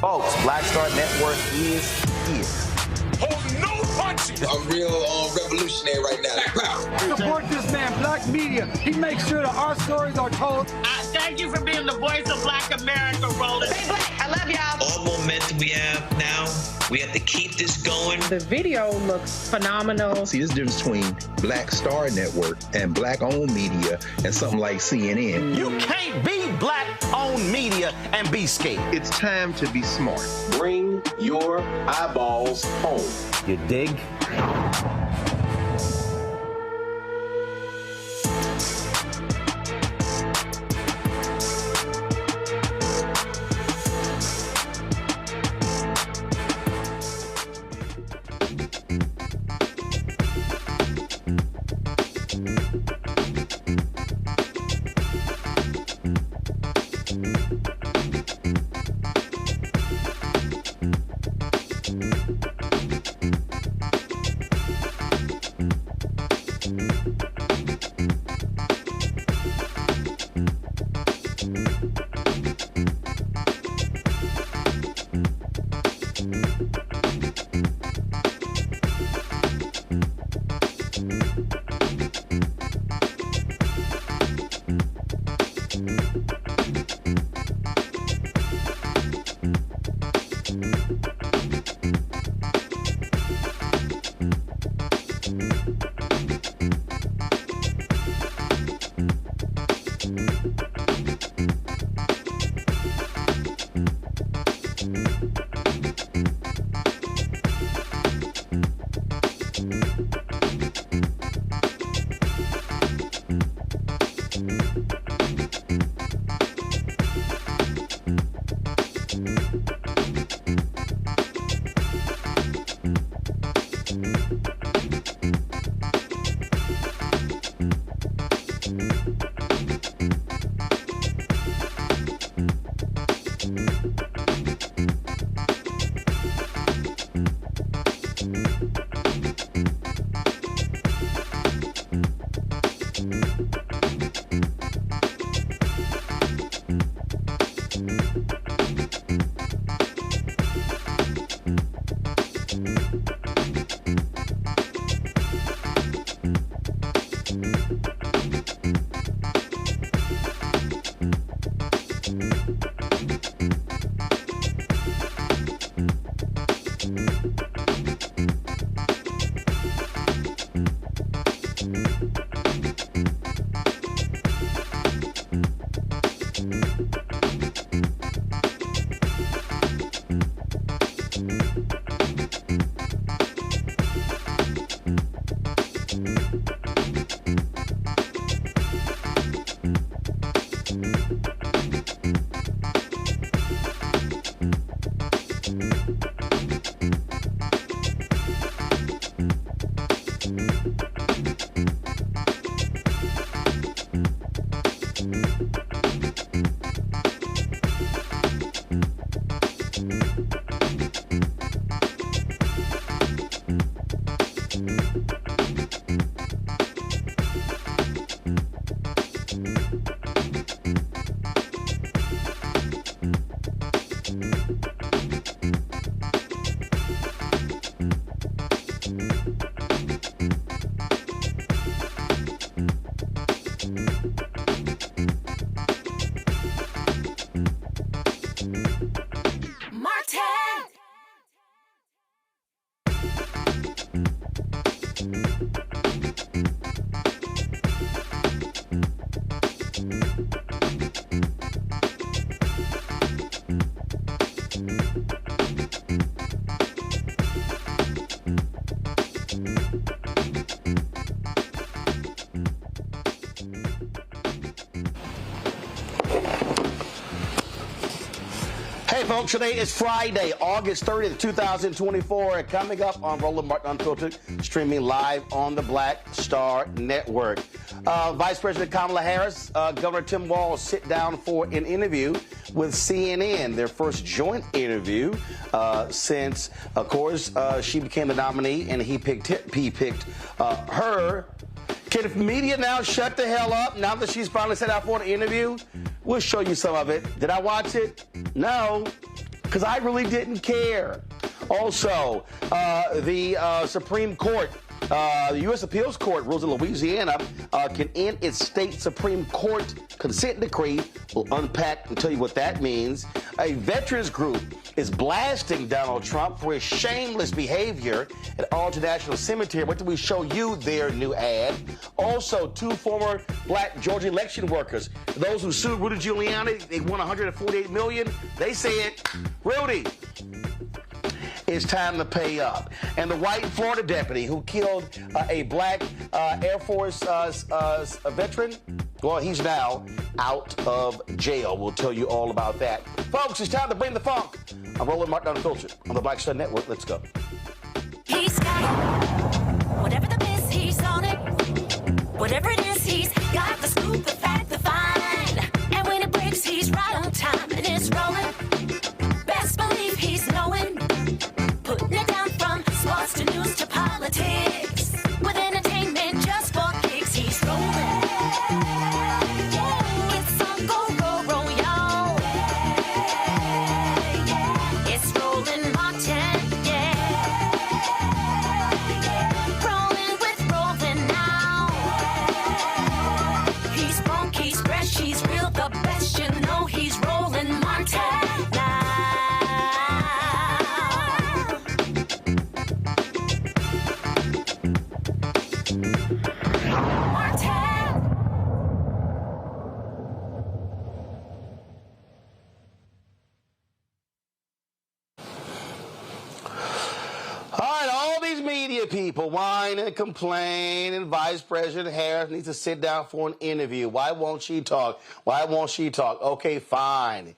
Folks, Black Star Network is here. Hold no punches. I'm real revolutionary right now. Support this man, Black Media. He makes sure that our stories are told. Thank you for being the voice of Black America, Roland. Stay black. I love y'all. All momentum we have now, we have to keep this going. The video looks phenomenal. See, there's a difference between Black Star Network and black-owned media and something like CNN. You can't be black-owned media and be scared. It's time to be smart. Bring your eyeballs home. You dig? right, folks, today is Friday, August 30th, 2024. Coming up on Roland Martin Unfiltered, streaming live on the Black Star Network. Vice President Kamala Harris, Governor Tim Walz sit down for an interview with CNN, their first joint interview since, of course, she became the nominee and he picked her. Can the media now shut the hell up now that she's finally set out for an interview? We'll show you some of it. Did I watch it? No, because I really didn't care. Also, the Supreme Court, the U.S. Appeals Court rules in Louisiana can end its state Supreme Court consent decree. We'll unpack and tell you what that means. A veterans group is blasting Donald Trump for his shameless behavior at Arlington National Cemetery. What did we show you their new ad? Also, two former black Georgia election workers, those who sued Rudy Giuliani, they won $148 million. They said, Rudy, it's time to pay up. And the white Florida deputy who killed a black Air Force veteran, well, he's now out of jail. We'll tell you all about that. Folks, it's time to bring the funk. I'm Roland Martin Unfiltered on the Black Star Network. Let's go. He's got it. Whatever the miss, he's on it. Whatever it is, he's got the scoop, the fact, the find. And when it breaks, he's right on time and it's rolling. Best believe he's knowing. Putting it down from sports to news to politics. With entertainment just for kicks, he's rolling. It's on Go, Go, Roll, y'all. It's Roland Martin, yeah. Rolling with Roland now. He's funky, he's fresh, he's real, the best, you know he's Roland Martin now. People whine and complain, and Vice President Harris needs to sit down for an interview. Why won't she talk? Why won't she talk? Okay, fine.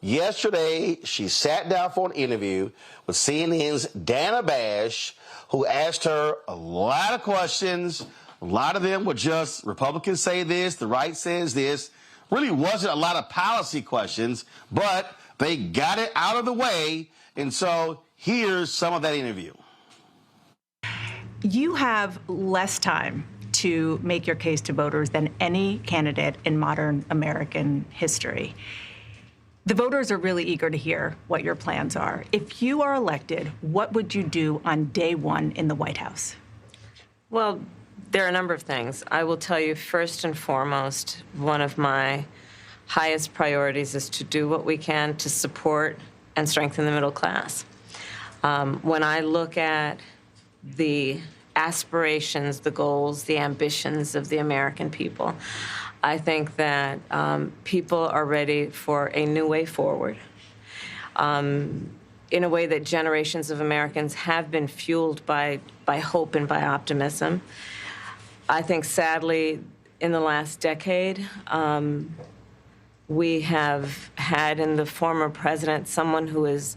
Yesterday, she sat down for an interview with CNN's Dana Bash, who asked her a lot of questions. A lot of them were just Republicans say this, the right says this. Really wasn't a lot of policy questions, but they got it out of the way. And so here's some of that interview. You have less time to make your case to voters than any candidate in modern American history. The voters are really eager to hear what your plans are. If you are elected, what would you do on day one in the White House? Well, there are a number of things. I will tell you, first and foremost, one of my highest priorities is to do what we can to support and strengthen the middle class. When I look at the aspirations, the goals, the ambitions of the American people, I think that people are ready for a new way forward, in a way that generations of Americans have been fueled by hope and by optimism. I think, sadly, in the last decade, we have had in the former president someone who has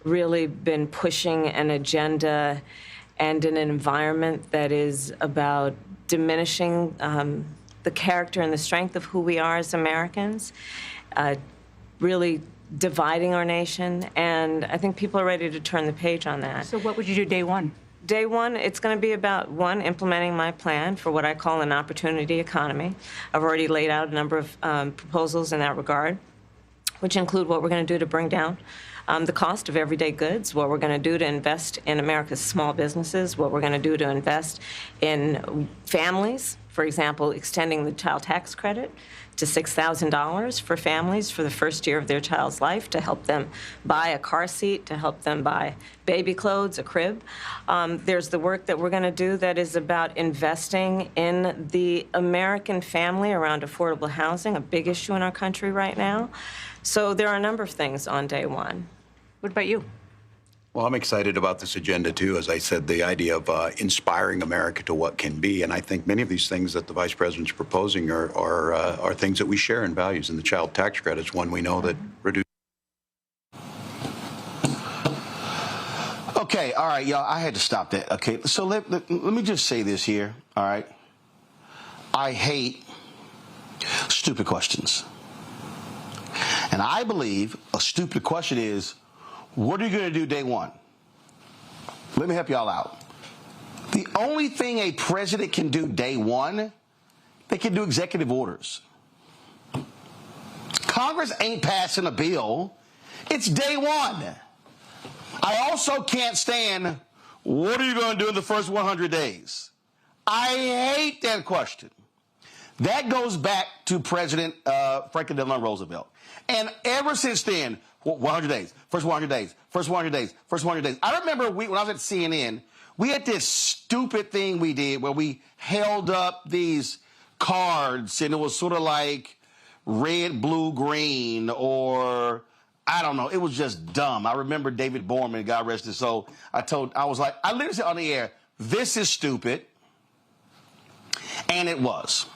really been pushing an agenda and an environment that is about diminishing the character and the strength of who we are as Americans, really dividing our nation, and I think people are ready to turn the page on that. So what would you do day one? Day one, it's going to be about, one, implementing my plan for what I call an opportunity economy. I've already laid out a number of proposals in that regard, which include what we're going to do to bring down the cost of everyday goods, what we're going to do to invest in America's small businesses, what we're going to do to invest in families, for example, extending the child tax credit to $6,000 for families for the first year of their child's life, to help them buy a car seat, to help them buy baby clothes, a crib. There's the work that we're going to do that is about investing in the American family around affordable housing, a big issue in our country right now. So there are a number of things on day one. What about you? Well, I'm excited about this agenda, too. As I said, the idea of inspiring America to what can be. And I think many of these things that the Vice President's proposing are things that we share in values. And the child tax credit is one we know that reduces. Okay, all right, y'all, I had to stop that. Okay, so let me just say this here, all right? I hate stupid questions. And I believe a stupid question is, what are you going to do day one? Let me help y'all out. The only thing a president can do day one, they can do executive orders. Congress ain't passing a bill. It's day one. I also can't stand, what are you going to do in the first 100 days? I hate that question. That goes back to President Franklin Delano Roosevelt. And ever since then, 100 days, first 100 days, first 100 days, first 100 days. I remember when I was at CNN, we had this stupid thing we did where we held up these cards and it was sort of like red, blue, green, or I don't know. It was just dumb. I remember David Borman, God rest his soul. I literally said on the air, this is stupid. And it was.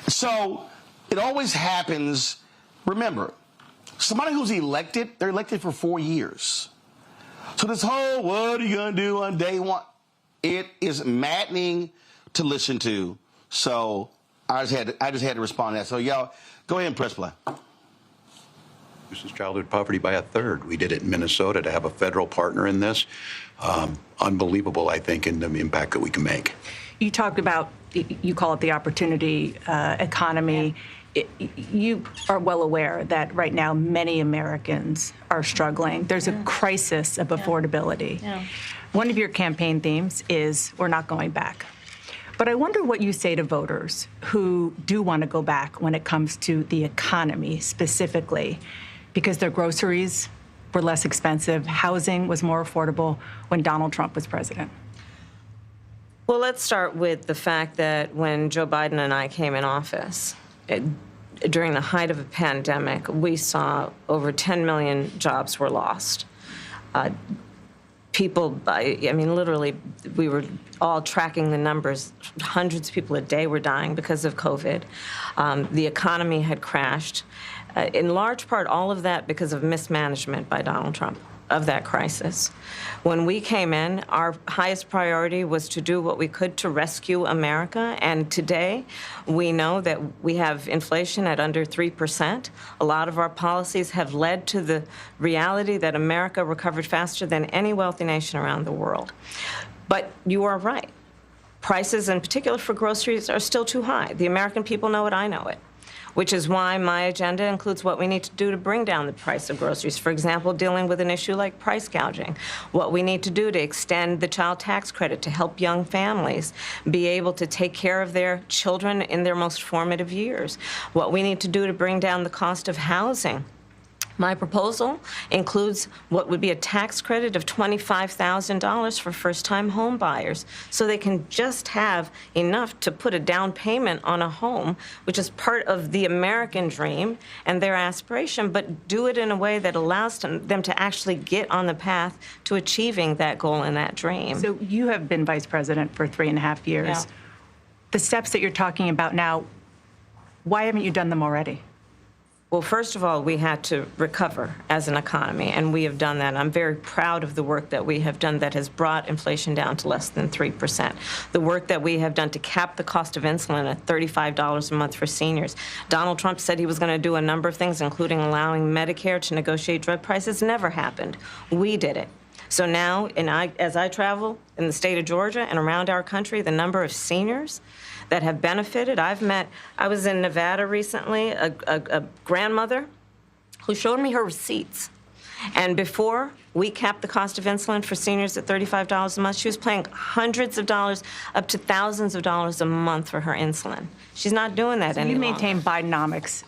So it always happens. Remember, somebody who's elected, they're elected for 4 years. So this whole, what are you going to do on day one? It is maddening to listen to. So I just had to respond to that. So y'all, go ahead and press play. Reduces childhood poverty by 1/3. We did it in Minnesota to have a federal partner in this. Unbelievable, I think, in the impact that we can make. You talked about, you call it the opportunity economy. You are well aware that right now many Americans are struggling. There's a crisis of affordability. Yeah. One of your campaign themes is we're not going back. But I wonder what you say to voters who do want to go back when it comes to the economy specifically, because their groceries were less expensive, housing was more affordable when Donald Trump was president. Well, let's start with the fact that when Joe Biden and I came in office, during the height of a pandemic, we saw over 10 million jobs were lost. People, I mean, literally, we were all tracking the numbers. Hundreds of people a day were dying because of COVID. The economy had crashed. In large part, all of that because of mismanagement by Donald Trump of that crisis. When we came in, our highest priority was to do what we could to rescue America. And today, we know that we have inflation at under 3%. A lot of our policies have led to the reality that America recovered faster than any wealthy nation around the world. But you are right. Prices, in particular for groceries, are still too high. The American people know it, I know it. Which is why my agenda includes what we need to do to bring down the price of groceries. For example, dealing with an issue like price gouging. What we need to do to extend the child tax credit to help young families be able to take care of their children in their most formative years. What we need to do to bring down the cost of housing. My proposal includes what would be a tax credit of $25,000 for first-time home buyers, so they can just have enough to put a down payment on a home, which is part of the American dream and their aspiration, but do it in a way that allows them to actually get on the path to achieving that goal and that dream. So you have been vice president for 3.5 years. Yeah. The steps that you're talking about now, why haven't you done them already? Well, first of all, we had to recover as an economy, and we have done that. I'm very proud of the work that we have done that has brought inflation down to less than 3%. The work that we have done to cap the cost of insulin at $35 a month for seniors. Donald Trump said he was going to do a number of things, including allowing Medicare to negotiate drug prices. Never happened. We did it. So now, as I travel in the state of Georgia and around our country, the number of seniors that have benefited. I was in Nevada recently, a grandmother who showed me her receipts. And before we capped the cost of insulin for seniors at $35 a month, she was paying hundreds of dollars, up to thousands of dollars a month for her insulin. She's not doing that anymore. You maintain Bidenomics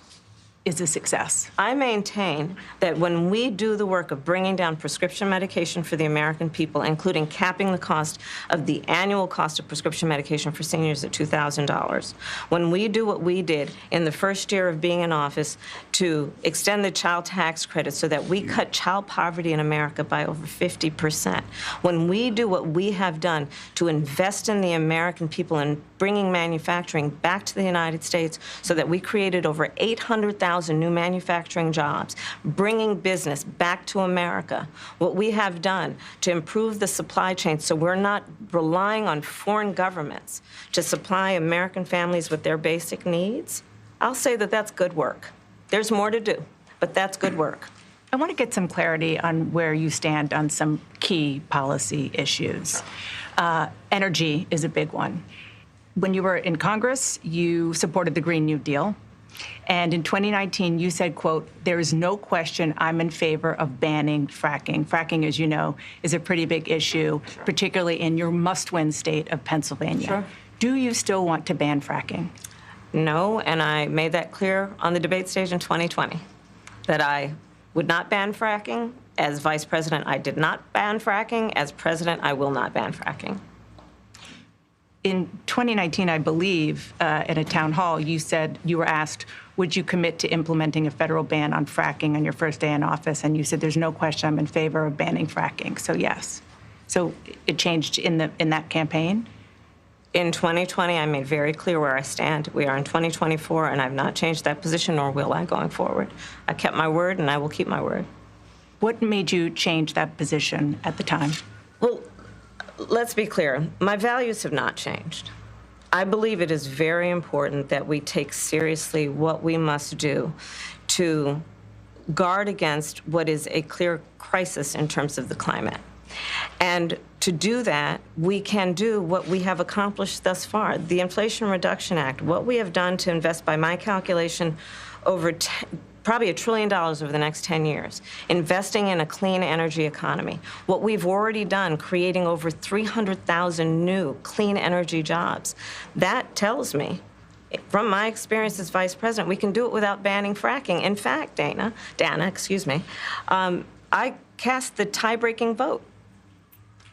is a success. I maintain that when we do the work of bringing down prescription medication for the American people, including capping the cost of the annual cost of prescription medication for seniors at $2,000, when we do what we did in the first year of being in office to extend the child tax credit so that we cut child poverty in America by over 50%, when we do what we have done to invest in the American people and bringing manufacturing back to the United States so that we created over 800,000 200,000 new manufacturing jobs, bringing business back to America, what we have done to improve the supply chain so we're not relying on foreign governments to supply American families with their basic needs, I'll say that that's good work. There's more to do, but that's good work. I want to get some clarity on where you stand on some key policy issues. Energy is a big one. When you were in Congress, you supported the Green New Deal. And in 2019, you said, quote, "There is no question I'm in favor of banning fracking." Fracking, as you know, is a pretty big issue, particularly in your must-win state of Pennsylvania. Sure. Do you still want to ban fracking? No, and I made that clear on the debate stage in 2020, that I would not ban fracking. As vice president, I did not ban fracking. As president, I will not ban fracking. In 2019, I believe, at a town hall, you said you were asked, would you commit to implementing a federal ban on fracking on your first day in office? And you said, there's no question I'm in favor of banning fracking. So yes. So it changed in that campaign? In 2020, I made very clear where I stand. We are in 2024, and I've not changed that position, nor will I going forward. I kept my word, and I will keep my word. What made you change that position at the time? Well, let's be clear. My values have not changed. I believe it is very important that we take seriously what we must do to guard against what is a clear crisis in terms of the climate. And to do that, we can do what we have accomplished thus far. The Inflation Reduction Act, what we have done to invest, by my calculation, over probably $1 trillion over the next 10 years, investing in a clean energy economy. What we've already done, creating over 300,000 new clean energy jobs. That tells me, from my experience as vice president, we can do it without banning fracking. In fact, Dana, I cast the tie-breaking vote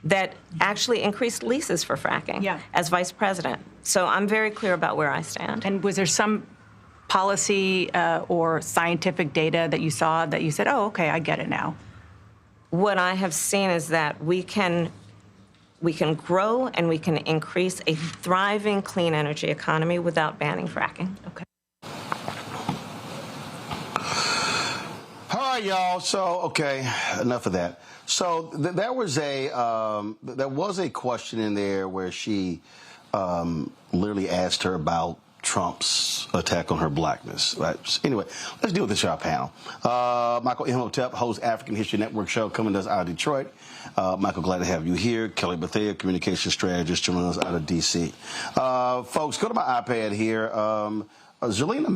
that actually increased leases for fracking as vice president. So I'm very clear about where I stand. And was there some policy or scientific data that you saw that you said, oh, okay, I get it now? What I have seen is that we can grow and we can increase a thriving clean energy economy without banning fracking. Okay. All right, y'all. So, okay, enough of that. So there was a question in there where she literally asked her about Trump's attack on her blackness. Right? Anyway, let's deal with this, y'all, panel. Michael Imhotep hosts African History Network show coming to us out of Detroit. Michael, glad to have you here. Kelly Bethea, communication strategist, joining us out of D.C. Folks, go to my iPad here. Zelina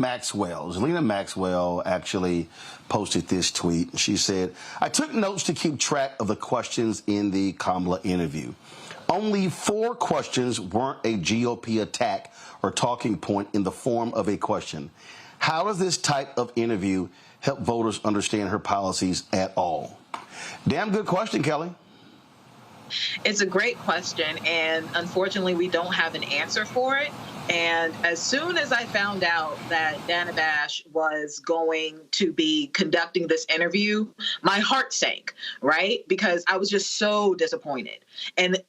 Maxwell actually posted this tweet. She said, I took notes to keep track of the questions in the Kamala interview. Only 4 questions weren't a GOP attack or talking point in the form of a question. How does this type of interview help voters understand her policies at all? Damn good question, Kelly. It's a great question, and unfortunately, we don't have an answer for it. And as soon as I found out that Dana Bash was going to be conducting this interview, my heart sank, right? Because I was just so disappointed. And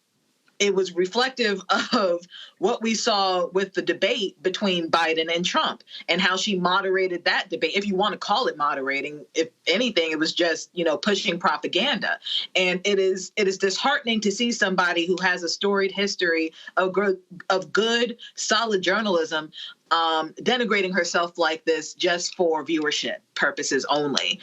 it was reflective of what we saw with the debate between Biden and Trump and how she moderated that debate. If you want to call it moderating, if anything, it was just, pushing propaganda. And it is disheartening to see somebody who has a storied history of good, solid journalism denigrating herself like this just for viewership purposes only.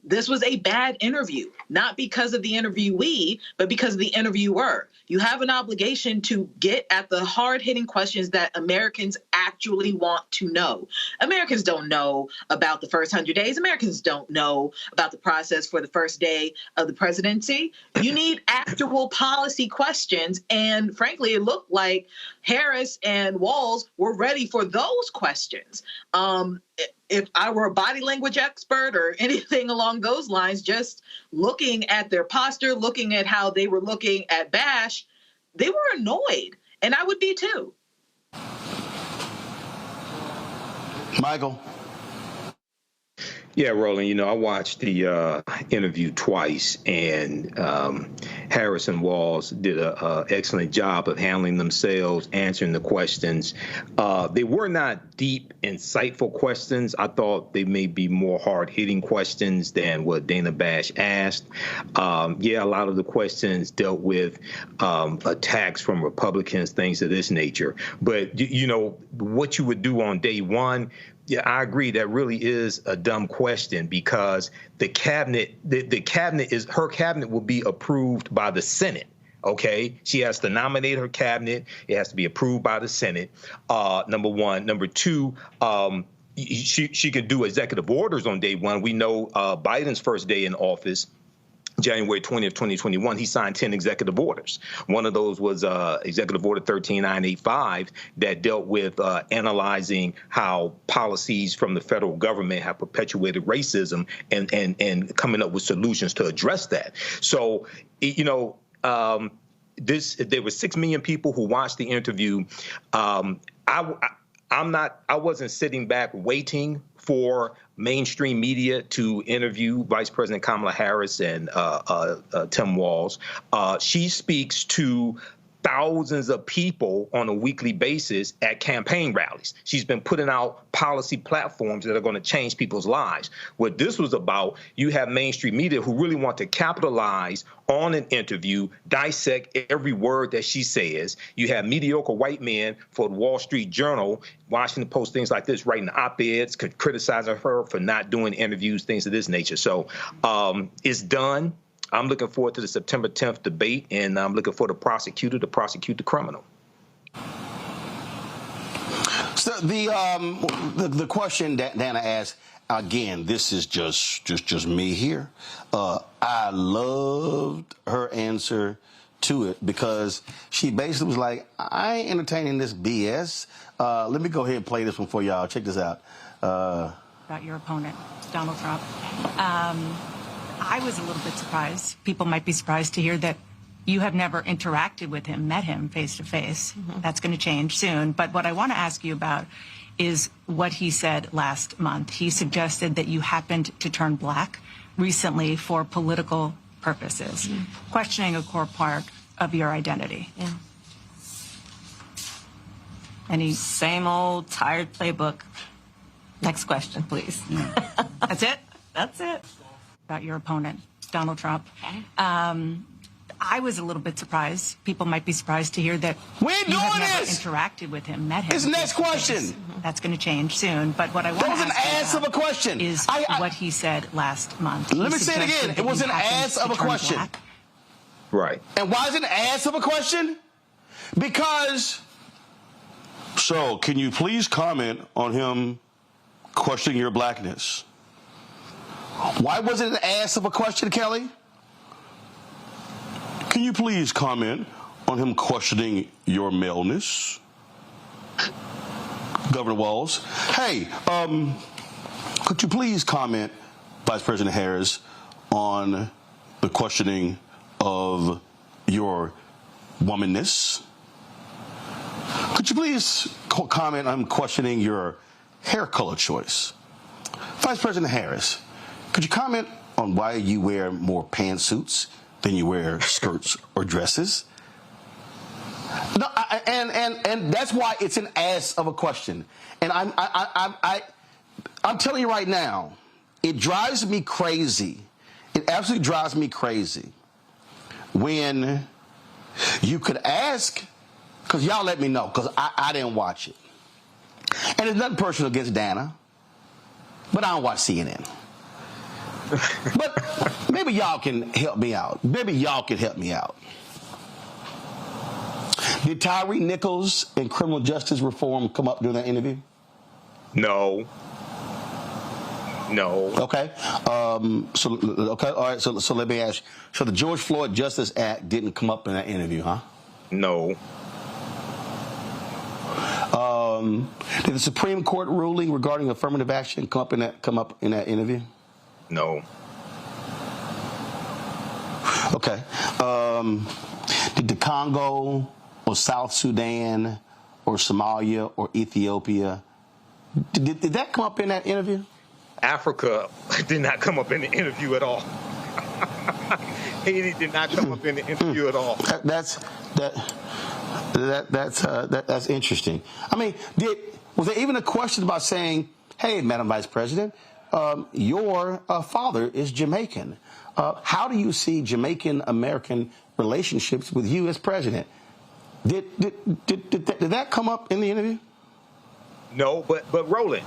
This was a bad interview, not because of the interviewee, but because of the interviewer. You have an obligation to get at the hard-hitting questions that Americans actually want to know. Americans don't know about the first 100 days. Americans don't know about the process for the first day of the presidency. You need actual policy questions. And frankly, it looked like Harris and Walz were ready for those questions. If I were a body language expert or anything along those lines, just looking at their posture, looking at how they were looking at Bash, they were annoyed. And I would be too. Michael. Yeah, Roland, I watched the interview twice, and Harris and Walz did an excellent job of handling themselves, answering the questions. They were not deep, insightful questions. I thought they may be more hard-hitting questions than what Dana Bash asked. Yeah, a lot of the questions dealt with attacks from Republicans, things of this nature. But, what you would do on day one, yeah, I agree. That really is a dumb question because the cabinet, her cabinet will be approved by the Senate. OK, she has to nominate her cabinet. It has to be approved by the Senate. Number one. Number two, she could do executive orders on day one. We know Biden's first day in office, January 20th, 2021, he signed 10 executive orders. One of those was Executive Order 13985 that dealt with analyzing how policies from the federal government have perpetuated racism and coming up with solutions to address that. So, there were 6 million people who watched the interview. I wasn't sitting back waiting for mainstream media to interview Vice President Kamala Harris and Tim Walz. She speaks to thousands of people on a weekly basis at campaign rallies. She's been putting out policy platforms that are going to change people's lives. What this was about, you have mainstream media who really want to capitalize on an interview, dissect every word that she says. You have mediocre white men for the Wall Street Journal, Washington Post, things like this, writing op-eds, criticizing her for not doing interviews, things of this nature. So it's done. I'm looking forward to the September 10th debate, and I'm looking for the prosecutor to prosecute the criminal. So the question that Dana asked, again, this is just me here. I loved her answer to it because she basically was like, I ain't entertaining this BS. Let me go ahead and play this one for y'all. Check this out. About your opponent, Donald Trump. I was a little bit surprised. People might be surprised to hear that you have never interacted with him, met him face to face. That's going to change soon. But what I want to ask you about is what he said last month. He suggested that you happened to turn black recently for political purposes, questioning a core part of your identity. Yeah. Any same old tired playbook. Next question, please. That's it? That's it. About your opponent, Donald Trump. Okay. I was a little bit surprised. People might be surprised to hear that we ain't you doing have never this. Interacted with him, met him. This next question. That's going to change soon. But what I want to ask an ass of a question. Is what he said last month. Let me say it again. It was an ass of a question. Black. Right. And why is it an ass of a question? Because, so can you please comment on him questioning your blackness? Why was it an ass of a question, Kelly? Can you please comment on him questioning your maleness? Governor Walz. Hey, could you please comment, Vice President Harris, on the questioning of your womanness? Could you please comment on questioning your hair color choice? Vice President Harris, could you comment on why you wear more pantsuits than you wear skirts or dresses? No, and that's why it's an ass of a question. And I'm telling you right now, it drives me crazy. It absolutely drives me crazy when you could ask, because y'all let me know, because I didn't watch it. And it's nothing personal against Dana, but I don't watch CNN. But maybe y'all can help me out. Maybe y'all can help me out. Did Tyree Nichols and criminal justice reform come up during that interview? No. Okay. Okay. All right. So let me ask. So the George Floyd Justice Act didn't come up in that interview, huh? No. Did the Supreme Court ruling regarding affirmative action come up in that interview? No. Okay. Did the Congo or South Sudan or Somalia or Ethiopia, did that come up in that interview? Africa did not come up in the interview at all. Haiti did not come up in the interview at all. That's interesting. I mean, was there even a question about saying, "Hey, Madam Vice President, your father is Jamaican. How do you see Jamaican-American relationships with you as president?" Did that come up in the interview? No, but Roland,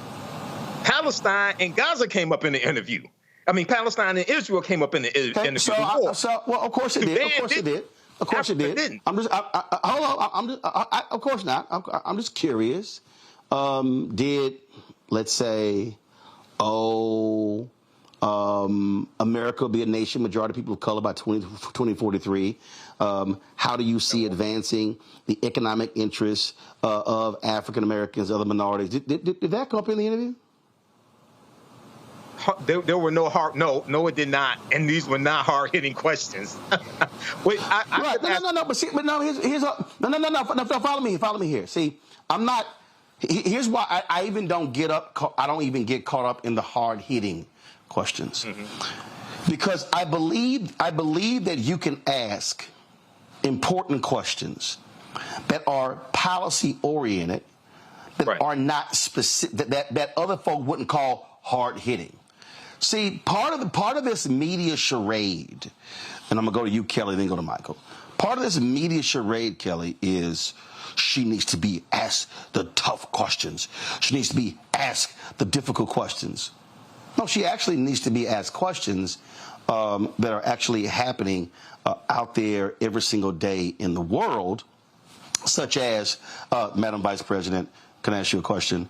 Palestine and Gaza came up in the interview. I mean, Palestine and Israel came up in the interview. Well, of course it did. Of course it did. Of course it did. Didn't. Hold on. Of course not. I'm just curious. Did, let's say, America be a nation, majority of people of color by 2043? How do you see advancing the economic interests of African Americans, other minorities? Did that come up in the interview? There were no hard, no, it did not, and these were not hard-hitting questions. Wait, follow me here. See, I'm not. Here's why I even don't get up. I don't even get caught up in the hard-hitting questions, because I believe that you can ask important questions that are policy-oriented, that are not specific, that other folk wouldn't call hard-hitting. See, part of this media charade, and I'm going to go to you, Kelly, then go to Michael. Part of this media charade, Kelly, is she needs to be asked the tough questions. She needs to be asked the difficult questions. No, she actually needs to be asked questions that are actually happening out there every single day in the world, such as, Madam Vice President, can I ask you a question?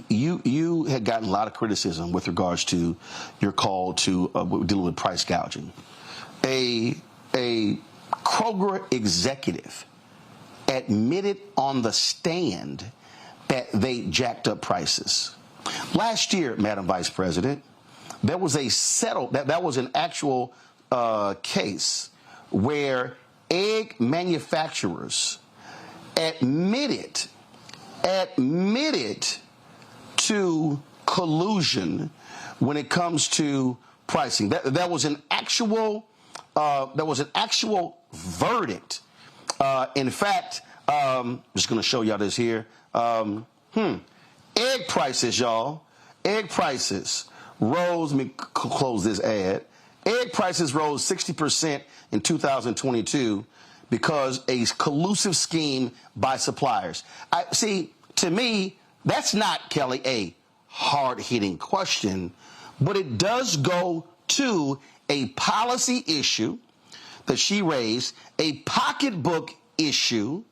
You had gotten a lot of criticism with regards to your call to dealing with price gouging. A Kroger executive admitted on the stand that they jacked up prices. Last year, Madam Vice President, there was that was an actual case where egg manufacturers admitted to collusion when it comes to pricing. That was an actual verdict. In fact, I'm just going to show y'all this here. Egg prices, y'all. Egg prices rose. Let me close this ad. Egg prices rose 60% in 2022 because a collusive scheme by suppliers. To me, that's not, Kelly, a hard-hitting question, but it does go to a policy issue that she raised, a pocketbook issue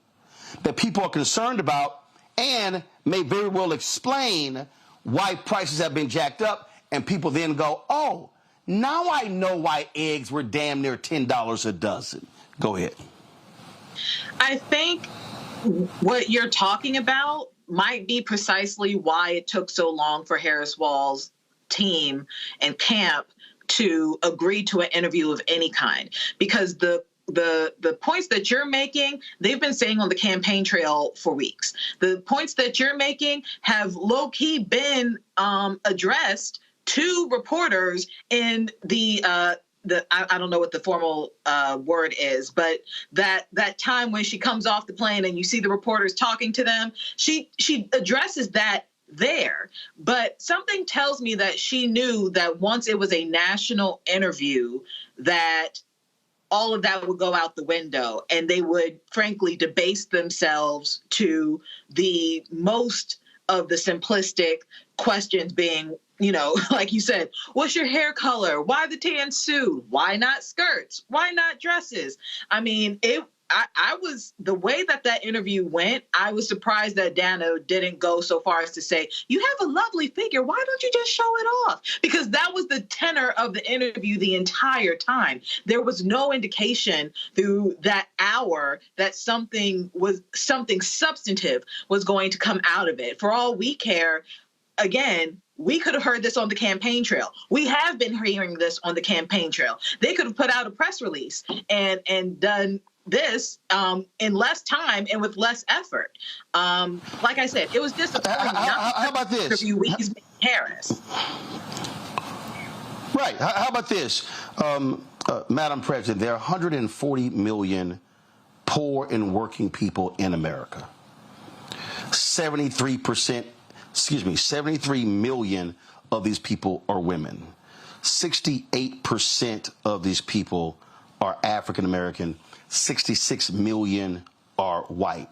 that people are concerned about, and may very well explain why prices have been jacked up, and people then go, oh, now I know why eggs were damn near $10 a dozen. Go ahead. I think what you're talking about might be precisely why it took so long for Harris Walz' team and camp to agree to an interview of any kind, because the points that you're making, they've been saying on the campaign trail for weeks. The points that you're making have low-key been addressed to reporters in I don't know what the formal word is, but that time when she comes off the plane and you see the reporters talking to them, she addresses that there. But something tells me that she knew that once it was a national interview, that all of that would go out the window, and they would frankly debase themselves to the most of the simplistic questions being, like you said, what's your hair color? Why the tan suit? Why not skirts? Why not dresses? I mean, I was, the way that interview went, I was surprised that Dano didn't go so far as to say, you have a lovely figure. Why don't you just show it off? Because that was the tenor of the interview the entire time. There was no indication through that hour that something substantive was going to come out of it. For all we care, again, we could have heard this on the campaign trail. We have been hearing this on the campaign trail. They could have put out a press release and done this in less time and with less effort. Like I said, it was disappointing. How about this? Harris. Right. How about this? Madam President, there are 140 million poor and working people in America. 73 million of these people are women. 68% of these people are African American. 66 million are white.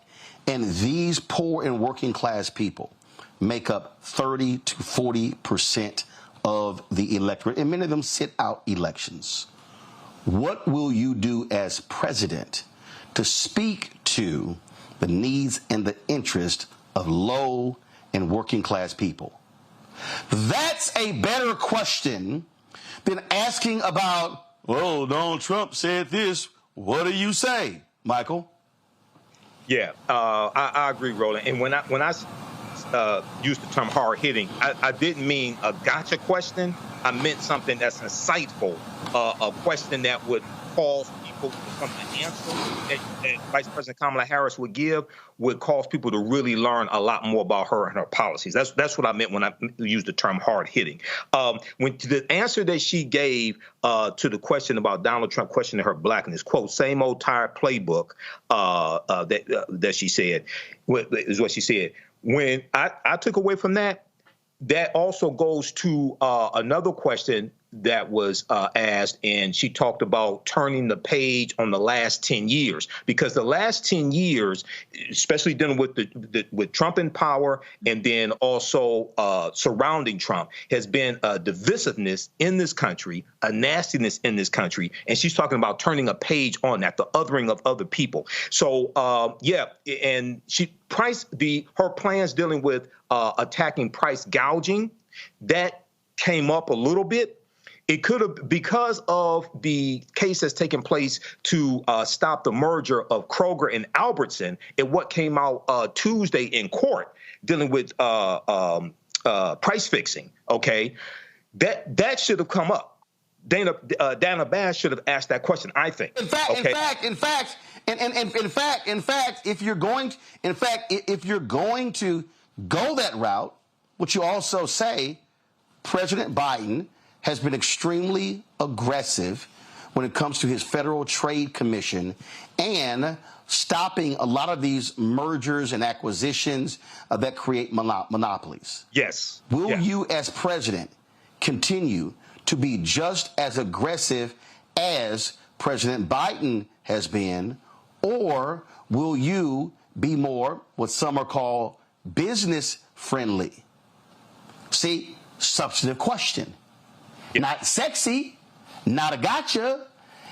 And these poor and working class people make up 30 to 40% of the electorate, and many of them sit out elections. What will you do as president to speak to the needs and the interest of low and working class people? That's a better question than asking about, well, Donald Trump said this. What do you say, Michael? Yeah, I agree, Roland. And when I used the term hard hitting, I didn't mean a gotcha question. I meant something that's insightful, a question that would cause people to come to answer that Vice President Kamala Harris would give, would cause people to really learn a lot more about her and her policies. That's what I meant when I used the term hard hitting. When the answer that she gave to the question about Donald Trump questioning her blackness, quote, same old tired playbook that she said, is what she said. When I took away from that, that also goes to another question that was asked, and she talked about turning the page on the last 10 years, because the last 10 years, especially dealing with with Trump in power and then also surrounding Trump, has been a divisiveness in this country, a nastiness in this country, and she's talking about turning a page on that, the othering of other people. So yeah, and her plans dealing with attacking price gouging, that came up a little bit. It could have, because of the case that's taken place to stop the merger of Kroger and Albertson, and what came out Tuesday in court dealing with price fixing. Okay, that should have come up. Dana Bash should have asked that question, I think. In fact, if you're going to go that route, which you also say, President Biden has been extremely aggressive when it comes to his Federal Trade Commission and stopping a lot of these mergers and acquisitions that create monopolies. Yes. Will you, as president, continue to be just as aggressive as President Biden has been, or will you be more what some are called business friendly? See, substantive question. Yeah. Not sexy, not a gotcha,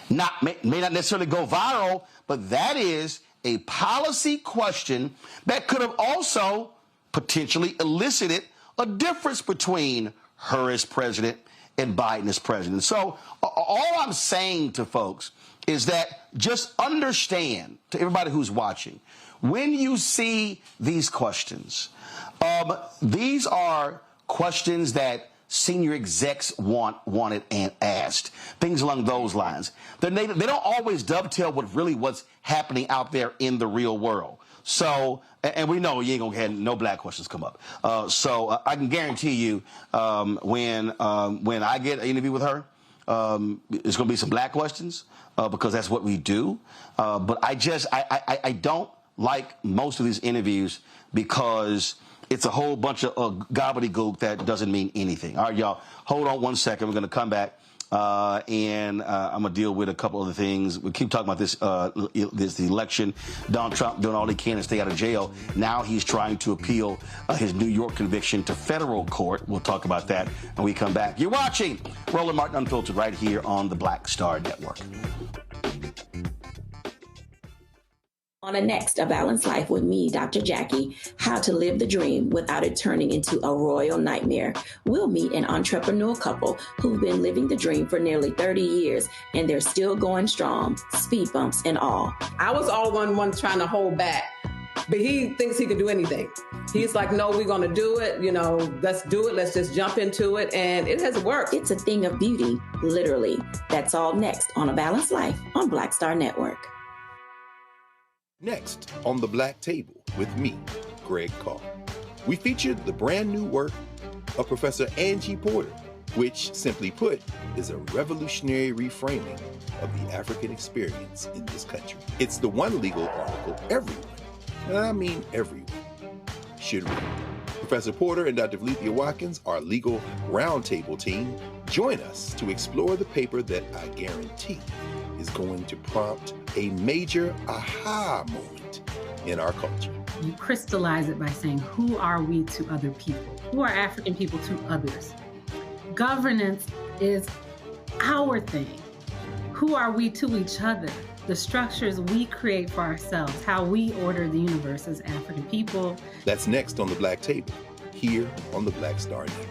may not necessarily go viral, but that is a policy question that could have also potentially elicited a difference between her as president and Biden as president. So all I'm saying to folks is that just understand, to everybody who's watching, when you see these questions, these are questions that senior execs wanted and asked, things along those lines. They don't always dovetail with really what's happening out there in the real world. So, and we know you ain't gonna have no black questions come up. So I can guarantee you, when I get an interview with her, it's gonna be some black questions because that's what we do. But I don't like most of these interviews because it's a whole bunch of gobbledygook that doesn't mean anything. All right, y'all, hold on one second. We're going to come back, and I'm going to deal with a couple other things. We keep talking about this election. Donald Trump doing all he can to stay out of jail. Now he's trying to appeal his New York conviction to federal court. We'll talk about that when we come back. You're watching Roland Martin Unfiltered right here on the Black Star Network. On the next A Balanced Life with me, Dr. Jackie, how to live the dream without it turning into a royal nightmare. We'll meet an entrepreneur couple who've been living the dream for nearly 30 years, and they're still going strong, speed bumps and all. I was all one trying to hold back, but he thinks he can do anything. He's like, no, we're going to do it. You know, let's do it. Let's just jump into it. And it has worked. It's a thing of beauty, literally. That's all next on A Balanced Life on Black Star Network. Next on The Black Table with me, Greg Carr. We featured the brand new work of Professor Angie Porter, which, simply put, is a revolutionary reframing of the African experience in this country. It's the one legal article everyone, and I mean everyone, should read. Professor Porter and Dr. Valencia Watkins, our legal roundtable team, join us to explore the paper that I guarantee is going to prompt a major aha moment in our culture. You crystallize it by saying, who are we to other people? Who are African people to others? Governance is our thing. Who are we to each other? The structures we create for ourselves, how we order the universe as African people. That's next on The Black Table, here on the Black Star Network.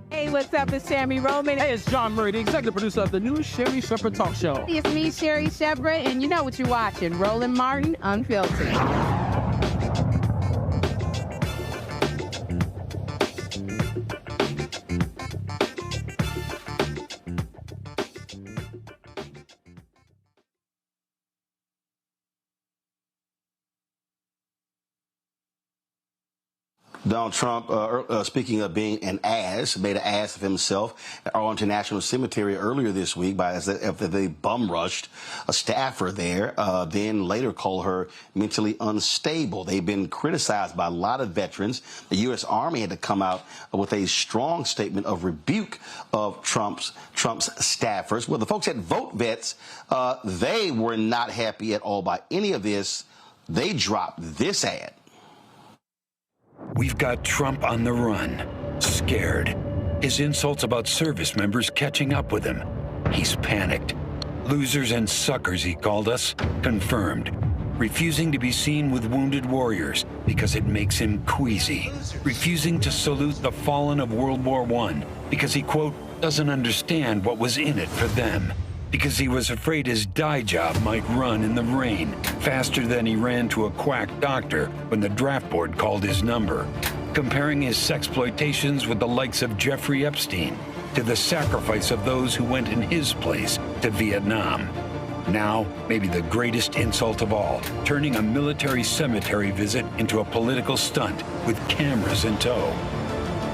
Hey, what's up? It's Sammy Roman. Hey, it's John Murray, the executive producer of the new Sherry Shepherd Talk Show. It's me, Sherry Shepherd, and you know what you're watching, Roland Martin Unfiltered. Donald Trump, speaking of being an ass, made an ass of himself at Arlington National Cemetery earlier this week after they bum rushed a staffer there, then later called her mentally unstable. They've been criticized by a lot of veterans. The U.S. Army had to come out with a strong statement of rebuke of Trump's staffers. Well, the folks at Vote Vets, they were not happy at all by any of this. They dropped this ad. We've got Trump on the run, scared. His insults about service members catching up with him. He's panicked. Losers and suckers, he called us, confirmed. Refusing to be seen with wounded warriors because it makes him queasy. Refusing to salute the fallen of World War I because he, quote, doesn't understand what was in it for them. Because he was afraid his dye job might run in the rain faster than he ran to a quack doctor when the draft board called his number. Comparing his sexploitations with the likes of Jeffrey Epstein to the sacrifice of those who went in his place to Vietnam. Now, maybe the greatest insult of all, turning a military cemetery visit into a political stunt with cameras in tow.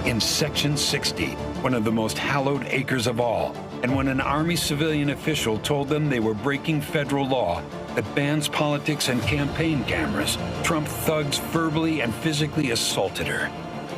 In Section 60, one of the most hallowed acres of all, and when an Army civilian official told them they were breaking federal law that bans politics and campaign cameras, Trump thugs verbally and physically assaulted her.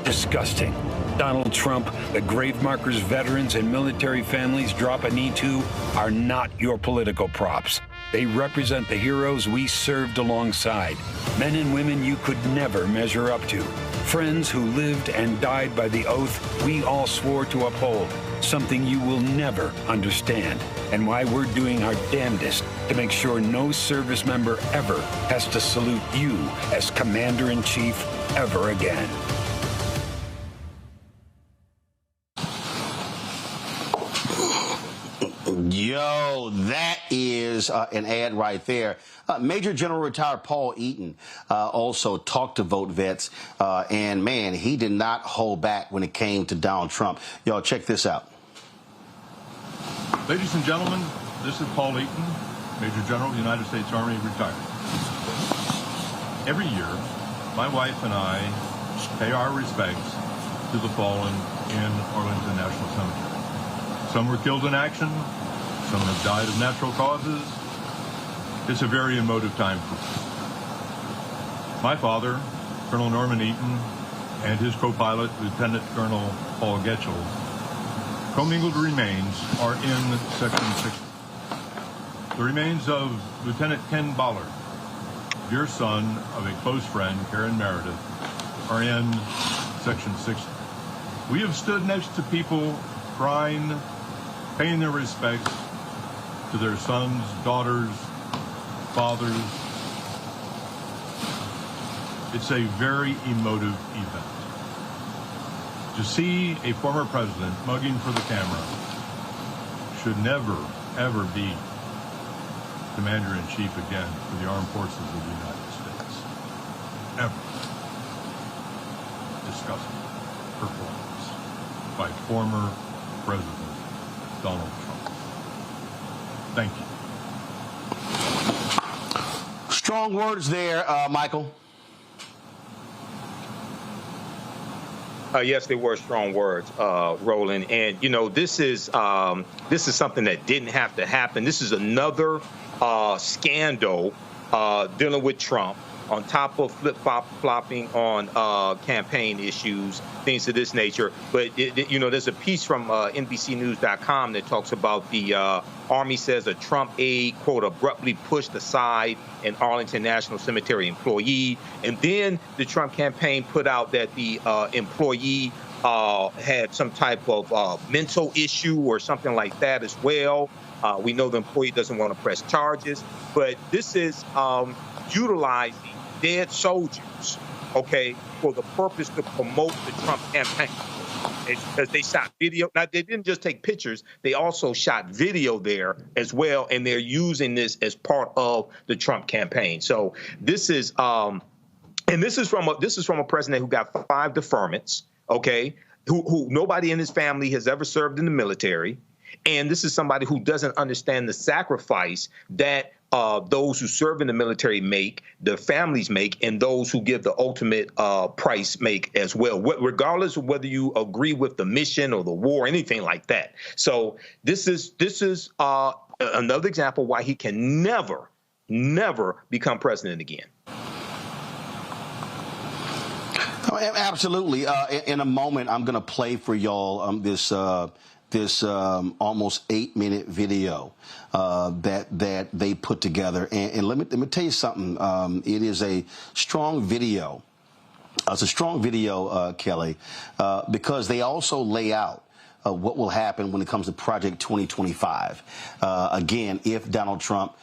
Disgusting. Donald Trump, the grave markers veterans and military families drop a knee to are not your political props. They represent the heroes we served alongside, men and women you could never measure up to, friends who lived and died by the oath we all swore to uphold, something you will never understand, and why we're doing our damnedest to make sure no service member ever has to salute you as Commander-in-Chief ever again. Yo, that is an ad right there. Major General retired Paul Eaton also talked to Vote Vets, and man, he did not hold back when it came to Donald Trump. Y'all check this out. Ladies and gentlemen, this is Paul Eaton, Major General of the United States Army, retired. Every year, my wife and I pay our respects to the fallen in Arlington National Cemetery. Some were killed in action. Some have died of natural causes. It's a very emotive time for us. My father, Colonel Norman Eaton, and his co-pilot, Lieutenant Colonel Paul Getchell, commingled remains are in Section 60. The remains of Lieutenant Ken Ballard, dear son of a close friend, Karen Meredith, are in Section 60. We have stood next to people crying, paying their respects to their sons, daughters, fathers. It's a very emotive event. To see a former president mugging for the camera should never, ever be Commander-in-Chief again for the Armed Forces of the United States. Ever. Disgusting performance by former President Donald Trump. Thank you. Strong words there, Michael. Yes, they were strong words, Roland. And this is something that didn't have to happen. This is another scandal dealing with Trump, on top of flip-flopping on campaign issues, things of this nature. But, there's a piece from NBCnews.com that talks about the Army says a Trump aide, quote, abruptly pushed aside an Arlington National Cemetery employee. And then the Trump campaign put out that the employee had some type of mental issue or something like that as well. We know the employee doesn't want to press charges. But this is utilizing dead soldiers, okay, for the purpose to promote the Trump campaign. Because they shot video. Now, they didn't just take pictures. They also shot video there as well, and they're using this as part of the Trump campaign. So this is and this is from a president who got 5 deferments, okay, who nobody in his family has ever served in the military. And this is somebody who doesn't understand the sacrifice that those who serve in the military make, their families make, and those who give the ultimate price make as well, regardless of whether you agree with the mission or the war, anything like that. So this is another example why he can never become president again. Absolutely. In a moment, I'm going to play for y'all this almost 8-minute video that they put together. And let me tell you something. It is a strong video. It's a strong video, Kelly, because they also lay out what will happen when it comes to Project 2025. Again, if Donald Trump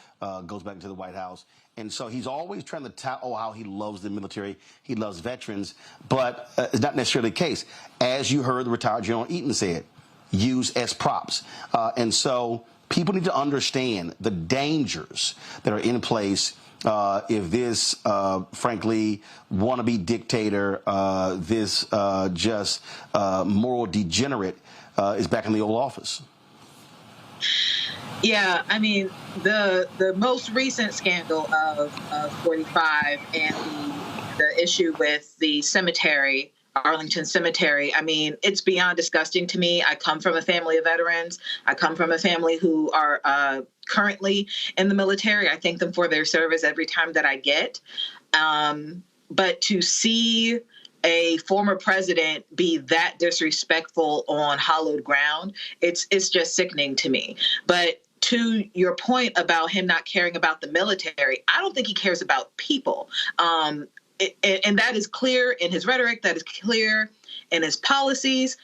goes back into the White House. And so he's always trying to tout, how he loves the military, he loves veterans, but it's not necessarily the case. As you heard the retired General Eaton said, used as props. And so people need to understand the dangers that are in place if this, frankly, wannabe dictator, this just moral degenerate is back in the Oval Office. Yeah, I mean, the most recent scandal of 45 and the issue with the cemetery, Arlington Cemetery, I mean, it's beyond disgusting to me. I come from a family of veterans. I come from a family who are currently in the military. I thank them for their service every time that I get. But to see a former president be that disrespectful on hallowed ground, it's just sickening to me. But to your point about him not caring about the military, I don't think he cares about people. And that is clear in his rhetoric. That is clear in his policies.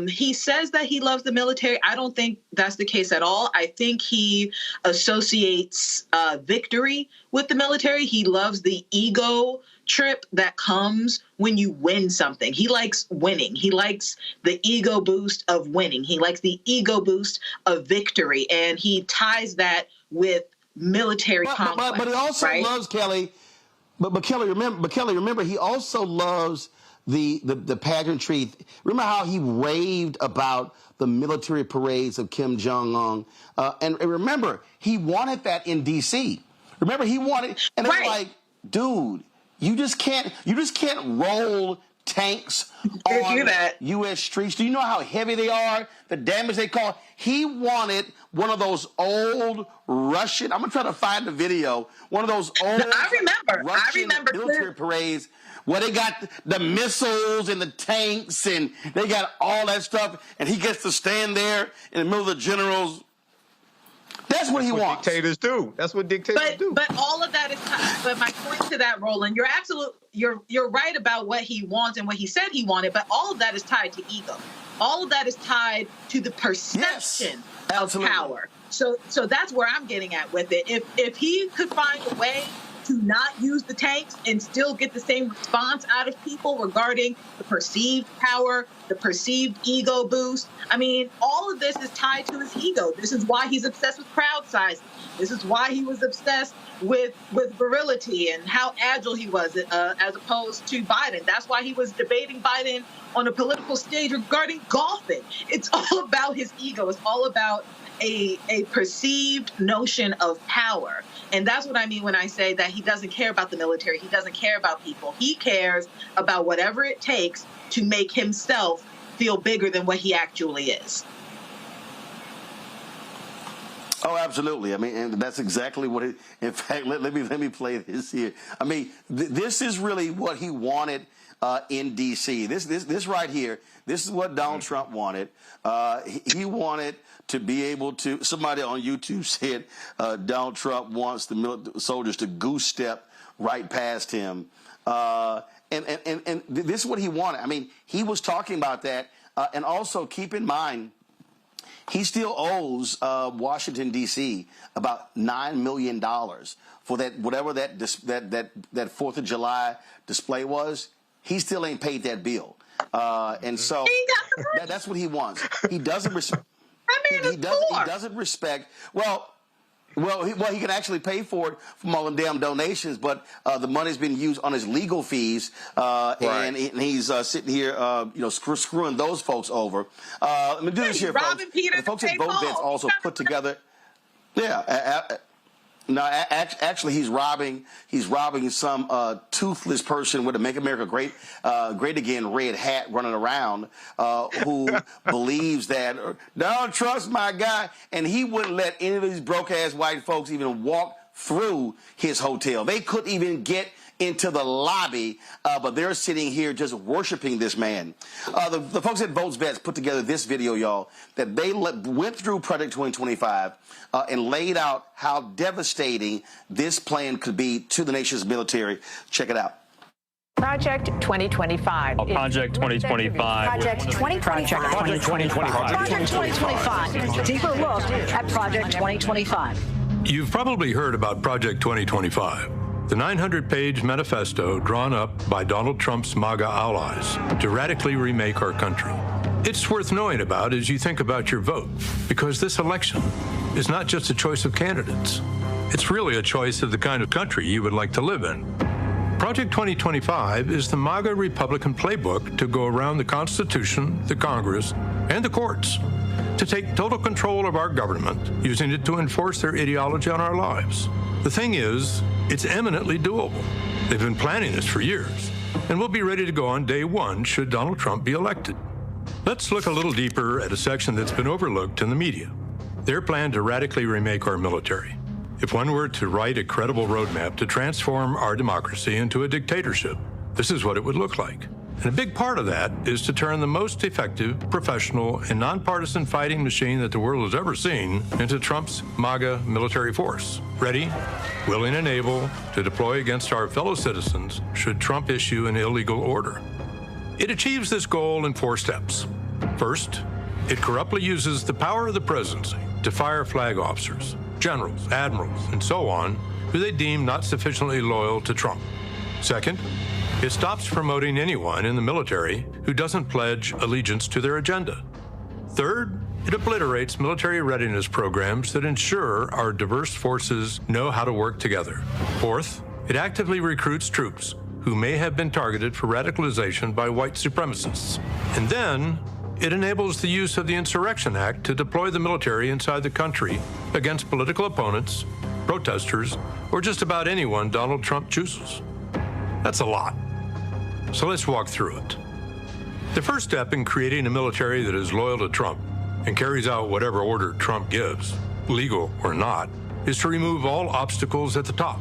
He says that he loves the military. I don't think that's the case at all. I think he associates victory with the military. He loves the ego trip that comes when you win something. He likes winning. He likes the ego boost of winning. He likes the ego boost of victory. And he ties that with military conflict. But he also loves, Kelly. But Kelly, remember, he also loves the pageantry. Remember how he raved about the military parades of Kim Jong-un? And remember, he wanted that in D.C. Remember, he wanted, and it's like, dude, you just can't roll tanks on U.S. streets. Do you know how heavy they are? The damage they cause? He wanted one of those old Russian, I'm going to try to find the video, one of those old Russian military parades where they got the missiles and the tanks and they got all that stuff, and he gets to stand there in the middle of the generals. That's what he wants. Dictators do. That's what dictators do. But all of that is. But my point to that, Roland, you're right about what he wants and what he said he wanted. But all of that is tied to ego. All of that is tied to the perception of power. So that's where I'm getting at with it. If he could find a way to not use the tanks and still get the same response out of people regarding the perceived power, the perceived ego boost. I mean, all of this is tied to his ego. This is why he's obsessed with crowd sizing. This is why he was obsessed with virility and how agile he was as opposed to Biden. That's why he was debating Biden on a political stage regarding golfing. It's all about his ego. It's all about a perceived notion of power. And that's what I mean when I say that he doesn't care about the military. He doesn't care about people. He cares about whatever it takes to make himself feel bigger than what he actually is. Oh, absolutely. I mean, and that's exactly what it, in fact, let me play this here. I mean, this is really what he wanted in D.C. This right here, this is what Donald Trump wanted. He wanted to be able to, somebody on YouTube said Donald Trump wants the soldiers to goose step right past him. And this is what he wanted. I mean, he was talking about that. And also keep in mind, he still owes Washington, D.C. about $9 million for that, whatever that 4th of July display was. He still ain't paid that bill. And so that's what he wants. He doesn't respect. He doesn't respect. Well, he can actually pay for it from all them damn donations, but the money's been used on his legal fees, and he's sitting here, screwing those folks over. Let me do this here, folks. The folks at VoteVets also put together. Yeah. No, actually, he's robbing some toothless person with a "Make America Great Again" red hat running around who believes that don't trust my guy, and he wouldn't let any of these broke ass white folks even walk through his hotel. They couldn't even get into the lobby, but they're sitting here just worshiping this man. The folks at VoteVets put together this video, y'all, that they went through Project 2025 and laid out how devastating this plan could be to the nation's military. Check it out. Project 2025. Project 2025. Project 2025. Project 2025. Project 2025. Deeper look at Project 2025. You've probably heard about Project 2025. The 900-page manifesto drawn up by Donald Trump's MAGA allies to radically remake our country. It's worth knowing about as you think about your vote, because this election is not just a choice of candidates. It's really a choice of the kind of country you would like to live in. Project 2025 is the MAGA Republican playbook to go around the Constitution, the Congress, and the courts to take total control of our government, using it to enforce their ideology on our lives. The thing is, it's eminently doable. They've been planning this for years, and we'll be ready to go on day one should Donald Trump be elected. Let's look a little deeper at a section that's been overlooked in the media. Their plan to radically remake our military. If one were to write a credible roadmap to transform our democracy into a dictatorship, this is what it would look like. And a big part of that is to turn the most effective, professional, and nonpartisan fighting machine that the world has ever seen into Trump's MAGA military force. Ready, willing, and able to deploy against our fellow citizens should Trump issue an illegal order. It achieves this goal in 4 steps. First, it corruptly uses the power of the presidency to fire flag officers, generals, admirals, and so on, who they deem not sufficiently loyal to Trump. Second, it stops promoting anyone in the military who doesn't pledge allegiance to their agenda. Third, it obliterates military readiness programs that ensure our diverse forces know how to work together. Fourth, it actively recruits troops who may have been targeted for radicalization by white supremacists. And then, it enables the use of the Insurrection Act to deploy the military inside the country against political opponents, protesters, or just about anyone Donald Trump chooses. That's a lot. So let's walk through it. The first step in creating a military that is loyal to Trump and carries out whatever order Trump gives, legal or not, is to remove all obstacles at the top.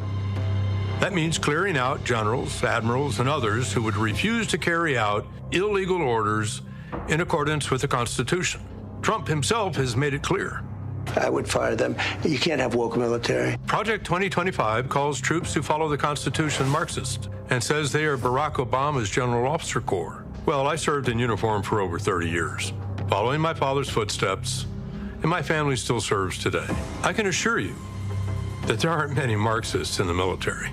That means clearing out generals, admirals, and others who would refuse to carry out illegal orders in accordance with the Constitution. Trump himself has made it clear. I would fire them. You can't have woke military. Project 2025 calls troops who follow the Constitution Marxist and says they are Barack Obama's General Officer Corps. Well, I served in uniform for over 30 years, following my father's footsteps, and my family still serves today. I can assure you that there aren't many Marxists in the military.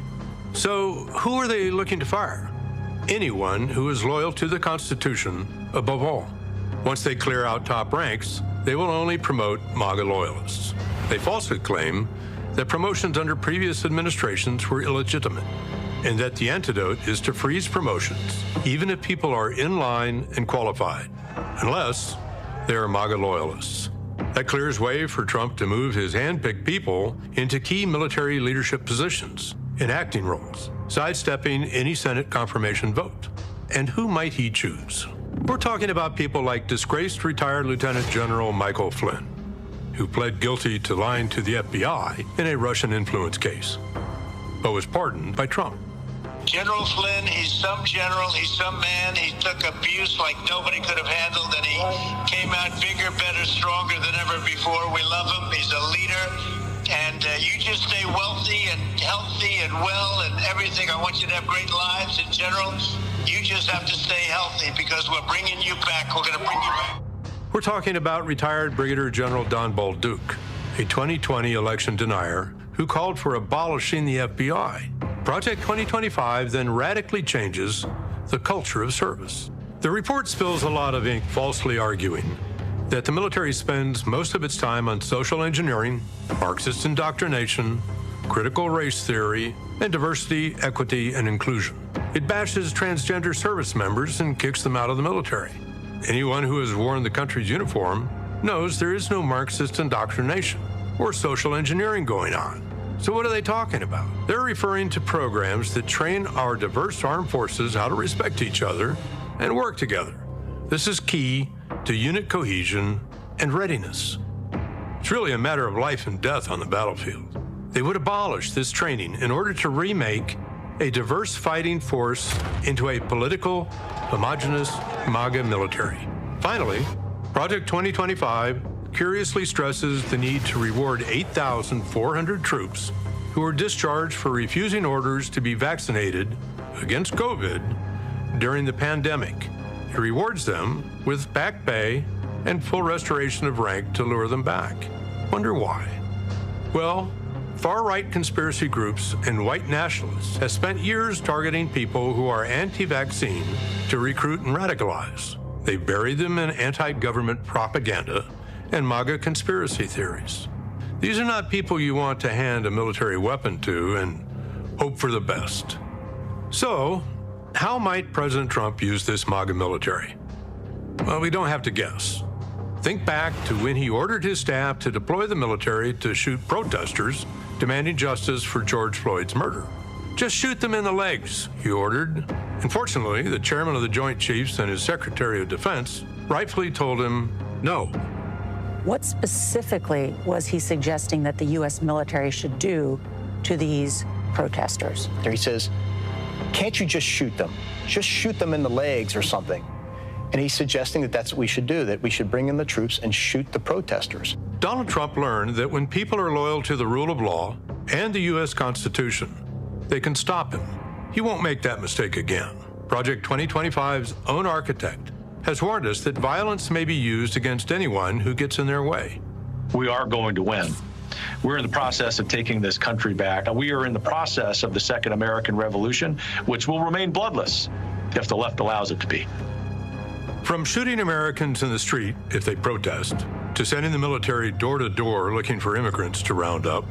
So who are they looking to fire? Anyone who is loyal to the Constitution above all. Once they clear out top ranks, they will only promote MAGA loyalists. They falsely claim that promotions under previous administrations were illegitimate and that the antidote is to freeze promotions, even if people are in line and qualified, unless they are MAGA loyalists. That clears way for Trump to move his hand-picked people into key military leadership positions in acting roles, sidestepping any Senate confirmation vote. And who might he choose? We're talking about people like disgraced retired Lieutenant General Michael Flynn, who pled guilty to lying to the FBI in a Russian influence case, but was pardoned by Trump. General Flynn, he's some general, he's some man. He took abuse like nobody could have handled, and he came out bigger, better, stronger than ever before. We love him. He's a leader, and you just stay wealthy and healthy and well and everything. I want you to have great lives in general. You just have to stay healthy because we're bringing you back. We're going to bring you back. We're talking about retired Brigadier General Don Bolduc, a 2020 election denier who called for abolishing the FBI. Project 2025 then radically changes the culture of service. The report spills a lot of ink falsely arguing that the military spends most of its time on social engineering, Marxist indoctrination, critical race theory, and diversity, equity, and inclusion. It bashes transgender service members and kicks them out of the military. Anyone who has worn the country's uniform knows there is no Marxist indoctrination or social engineering going on. So what are they talking about? They're referring to programs that train our diverse armed forces how to respect each other and work together. This is key to unit cohesion and readiness. It's really a matter of life and death on the battlefield. They would abolish this training in order to remake a diverse fighting force into a political, homogenous MAGA military. Finally, Project 2025 curiously stresses the need to reward 8,400 troops who were discharged for refusing orders to be vaccinated against COVID during the pandemic. It rewards them with back pay and full restoration of rank to lure them back. Wonder why? Well, far-right conspiracy groups and white nationalists have spent years targeting people who are anti-vaccine to recruit and radicalize. They buried them in anti-government propaganda and MAGA conspiracy theories. These are not people you want to hand a military weapon to and hope for the best. So, how might President Trump use this MAGA military? Well, we don't have to guess. Think back to when he ordered his staff to deploy the military to shoot protesters demanding justice for George Floyd's murder. Just shoot them in the legs, he ordered. Unfortunately, the chairman of the Joint Chiefs and his Secretary of Defense rightfully told him no. What specifically was he suggesting that the U.S. military should do to these protesters? He says, can't you just shoot them? Just shoot them in the legs or something. And he's suggesting that that's what we should do, that we should bring in the troops and shoot the protesters. Donald Trump learned that when people are loyal to the rule of law and the U.S. Constitution, they can stop him. He won't make that mistake again. Project 2025's own architect has warned us that violence may be used against anyone who gets in their way. We are going to win. We're in the process of taking this country back. We are in the process of the Second American Revolution, which will remain bloodless if the left allows it to be. From shooting Americans in the street if they protest, to sending the military door to door looking for immigrants to round up,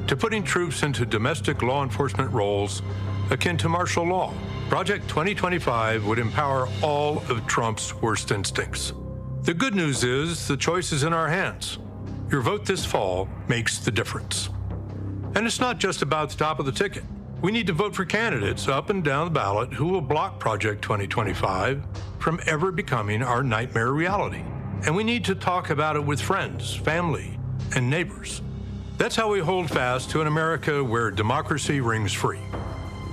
to putting troops into domestic law enforcement roles akin to martial law, Project 2025 would empower all of Trump's worst instincts. The good news is the choice is in our hands. Your vote this fall makes the difference. And it's not just about the top of the ticket. We need to vote for candidates up and down the ballot who will block Project 2025 from ever becoming our nightmare reality. And we need to talk about it with friends, family, and neighbors. That's how we hold fast to an America where democracy rings free,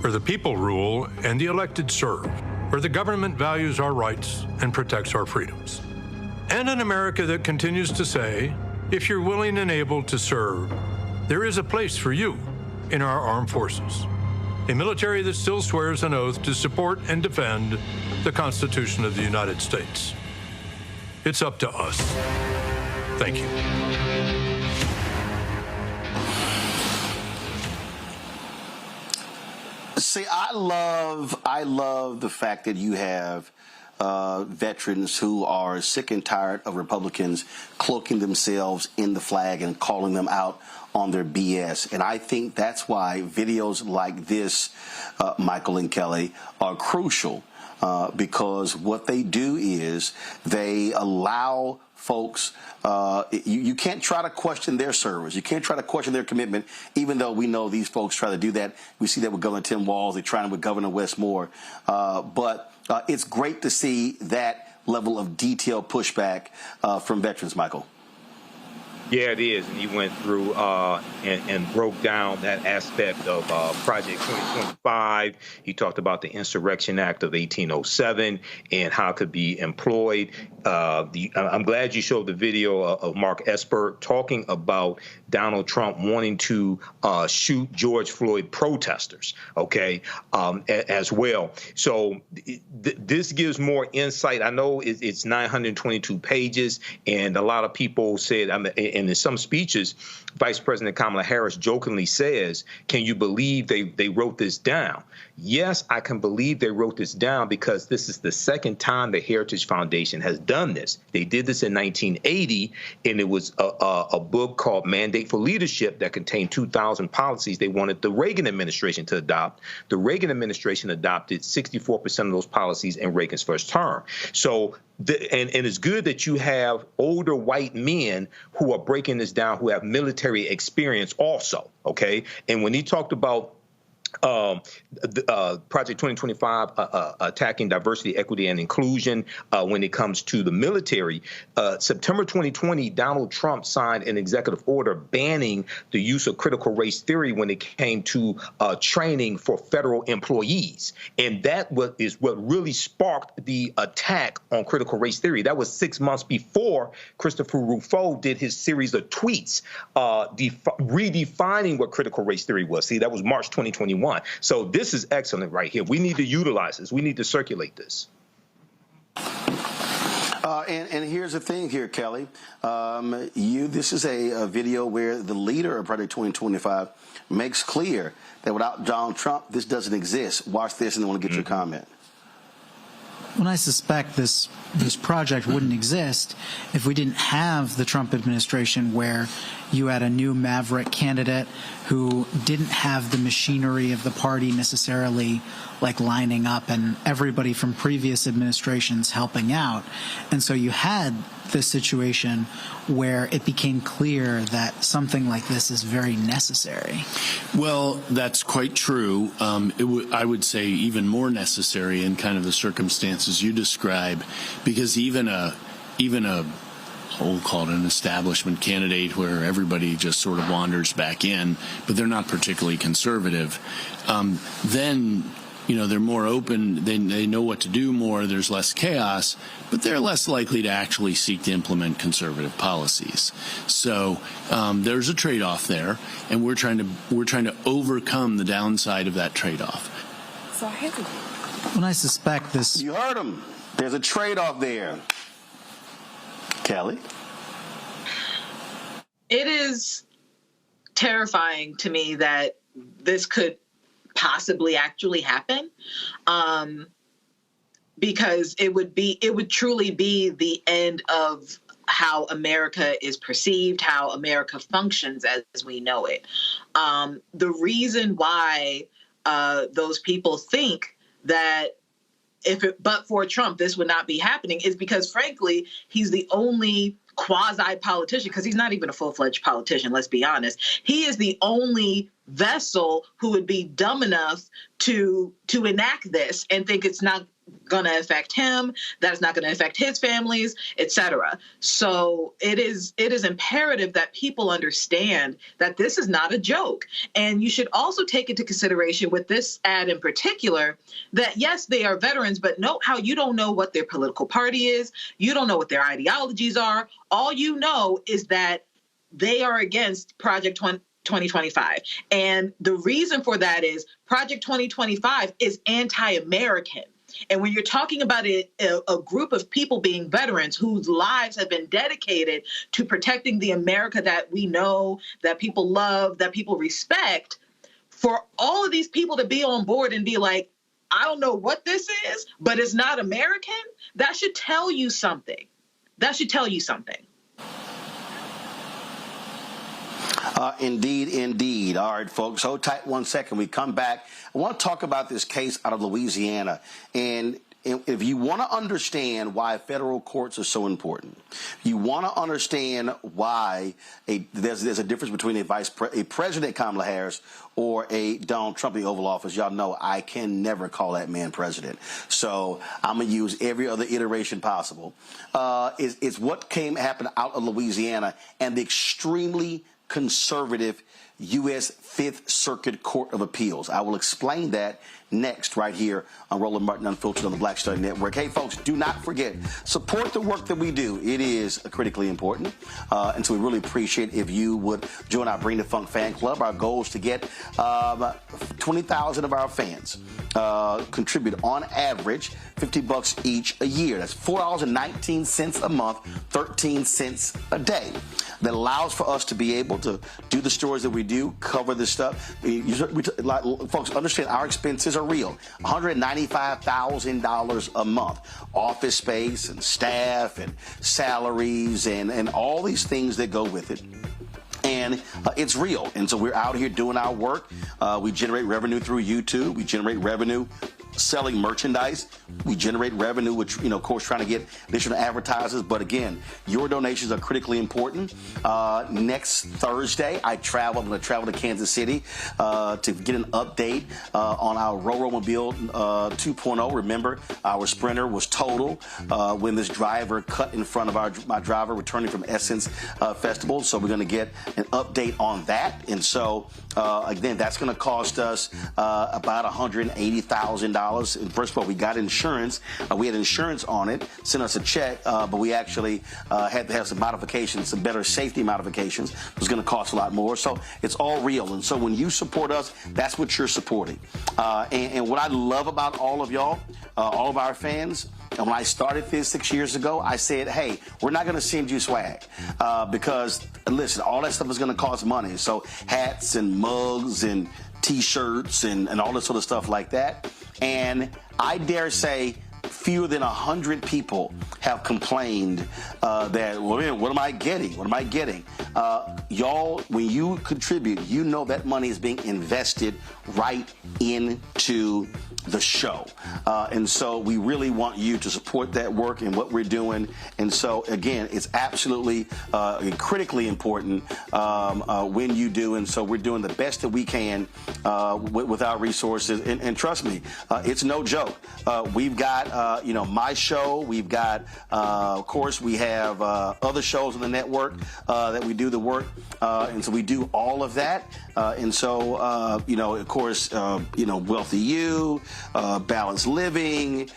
where the people rule and the elected serve, where the government values our rights and protects our freedoms. And an America that continues to say, if you're willing and able to serve, there is a place for you in our armed forces. A military that still swears an oath to support and defend the Constitution of the United States. It's up to us. Thank you. See, I love the fact that you have veterans who are sick and tired of Republicans cloaking themselves in the flag and calling them out on their BS. And I think that's why videos like this, Michael and Kelly, are crucial, because what they do is they allow folks, you can't try to question their service. You can't try to question their commitment, even though we know these folks try to do that. We see that with Governor Tim Walz. They're trying with Governor Wes Moore. But it's great to see that level of detailed pushback from veterans, Michael. Yeah, it is. And he went through and broke down that aspect of Project 2025. He talked about the Insurrection Act of 1807 and how it could be employed. I'm glad you showed the video of Mark Esper talking about Donald Trump wanting to shoot George Floyd protesters, okay, as well. So this gives more insight. I know it's 922 pages, and a lot of people said, and in some speeches, Vice President Kamala Harris jokingly says, can you believe they wrote this down? Yes, I can believe they wrote this down because this is the second time the Heritage Foundation has done this. They did this in 1980, and it was a book called Mandate for Leadership that contained 2,000 policies they wanted the Reagan administration to adopt. The Reagan administration adopted 64% of those policies in Reagan's first term. So, and it's good that you have older white men who are breaking this down, who have military experience also, okay? And when he talked about Project 2025 attacking diversity, equity, and inclusion when it comes to the military. September 2020, Donald Trump signed an executive order banning the use of critical race theory when it came to training for federal employees. And that is what really sparked the attack on critical race theory. That was 6 months before Christopher Rufo did his series of tweets redefining what critical race theory was. See, that was March 2021. So this is excellent right here. We need to utilize this. We need to circulate this. And here's the thing here, Kelly. This is a video where the leader of Project 2025 makes clear that without Donald Trump, this doesn't exist. Watch this, and I want to get your comment. When I suspect this project wouldn't exist if we didn't have the Trump administration, where you had a new maverick candidate who didn't have the machinery of the party necessarily like lining up and everybody from previous administrations helping out. And so you had this situation where it became clear that something like this is very necessary. Well, that's quite true. I would say even more necessary in kind of the circumstances you describe, because even a we'll call it an establishment candidate where everybody just sort of wanders back in, but they're not particularly conservative, then they're more open, they know what to do more, there's less chaos, but they're less likely to actually seek to implement conservative policies. So there's a trade-off there, and we're trying to overcome the downside of that trade-off. So when I suspect this... You heard him. There's a trade-off there. Kelly? It is terrifying to me that this could possibly actually happen, because it would truly be the end of how America is perceived, how America functions as we know it. The reason why those people think that but for Trump, this would not be happening is because, frankly, he's the only quasi-politician, because he's not even a full-fledged politician, let's be honest. He is the only vessel who would be dumb enough to enact this and think it's not going to affect him, that it's not going to affect his families, etc. So it is imperative that people understand that this is not a joke. And you should also take into consideration with this ad in particular that, yes, they are veterans, but note how you don't know what their political party is. You don't know what their ideologies are. All you know is that they are against Project 2025. And the reason for that is Project 2025 is anti-American. And when you're talking about a group of people being veterans whose lives have been dedicated to protecting the America that we know, that people love, that people respect, for all of these people to be on board and be like, I don't know what this is, but it's not American, that should tell you something. That should tell you something. Indeed, indeed. All right, folks, hold tight 1 second. We come back. I want to talk about this case out of Louisiana. And if you want to understand why federal courts are so important, you want to understand why there's a difference between a President Kamala Harris or a Donald Trump in the Oval Office. Y'all know I can never call that man president. So I'm going to use every other iteration possible. It's what happened out of Louisiana and the extremely conservative U.S. Fifth Circuit Court of Appeals. I will explain that next right here on Roland Martin Unfiltered on the Black Star Network. Hey, folks, do not forget, support the work that we do. It is critically important. And so we really appreciate if you would join our Bring the Funk fan club. Our goal is to get 20,000 of our fans contribute on average $50 each a year. That's $4.19 a month, 13 cents a day. That allows for us to be able to do the stories that we do, cover this stuff. Folks, understand our expenses are real. $195,000 a month. Office space and staff and salaries and all these things that go with it. And it's real. And so we're out here doing our work. We generate revenue through YouTube. We generate revenue selling merchandise. We generate revenue, which, of course, trying to get additional advertisers. But again, your donations are critically important. Next Thursday, I'm going to travel to Kansas City to get an update on our Ro-Ro-Mobile 2.0. Remember, our Sprinter was total when this driver cut in front of my driver returning from Essence Festival. So we're going to get an update on that. And so, again, that's going to cost us about $180,000. And first of all, we got insurance. We had insurance on it, sent us a check, but we actually had to have some modifications, some better safety modifications. It was going to cost a lot more. So it's all real. And so when you support us, that's what you're supporting. And what I love about all of y'all, all of our fans, and when I started this 6 years ago, I said, hey, we're not going to send you swag because, listen, all that stuff is going to cost money. So hats and mugs and T-shirts and all this sort of stuff like that. And I dare say fewer than 100 people have complained that, well, what am I getting? What am I getting? Y'all, when you contribute, you know that money is being invested right into the show. And so we really want you to support that work and what we're doing. And so, again, it's absolutely critically important when you do. And so we're doing the best that we can with our resources. And trust me, it's no joke. We've got, my show. We've got, of course, we have other shows on the network that we do the work. And so we do all of that. And so, of course, Wealthy You, Balanced Living,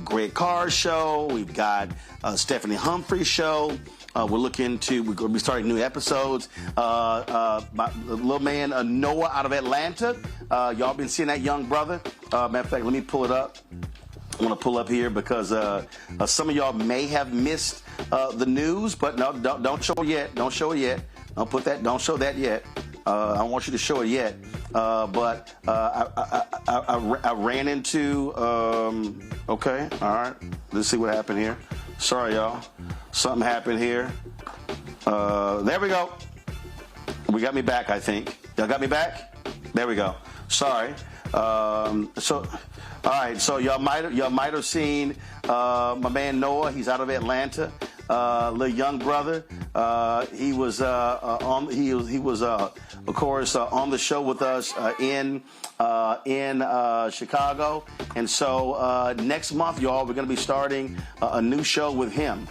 Great Car Show. We've got Stephanie Humphrey's show. We're going to be starting new episodes. My little man Noah out of Atlanta. Y'all been seeing that young brother. Matter of fact, let me pull it up. I want to pull up here because some of y'all may have missed the news, but no, don't show it yet. Don't show it yet. Don't show that yet. I don't want you to show it yet. But I ran into, okay, all right. Let's see what happened here. Sorry, y'all. Something happened here. There we go. We got me back, I think. Y'all got me back? There we go. Sorry. All right, so y'all might have seen my man Noah. He's out of Atlanta. Little young brother. He was of course on the show with us in Chicago. And so next month, y'all, we're going to be starting a new show with him.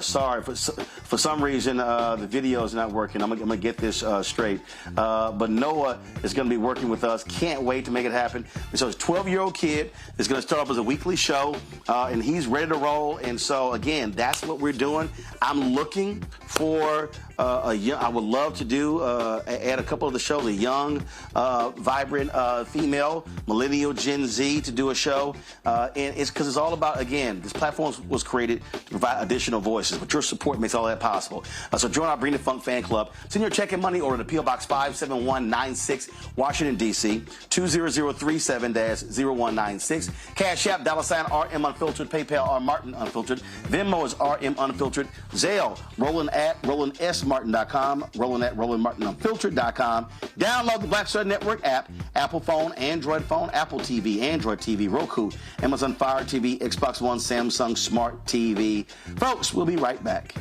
Sorry, for some reason the video is not working. I'm gonna get this straight. But Noah is gonna be working with us. Can't wait to make it happen. And so his 12-year-old kid is gonna start up as a weekly show, and he's ready to roll. And so again, that's what we're doing. I'm looking for I would love to do add a couple of the shows, a young, vibrant female, millennial, Gen Z to do a show, and it's because it's all about, again, this platform was created to provide additional voices, but your support makes all that that possible. So join our Bring the Funk fan club. Send your check and money order to P.O. Box 57196, Washington, D.C. 20037-0196. Cash App, $RM Unfiltered. PayPal, R Martin Unfiltered. Venmo is RM Unfiltered. Zelle, Roland at RolandSMartin.com. Roland at RolandMartinUnfiltered.com. Download the Black Star Network app, Apple phone, Android phone, Apple TV, Android TV, Roku, Amazon Fire TV, Xbox One, Samsung Smart TV. Folks, we'll be right back.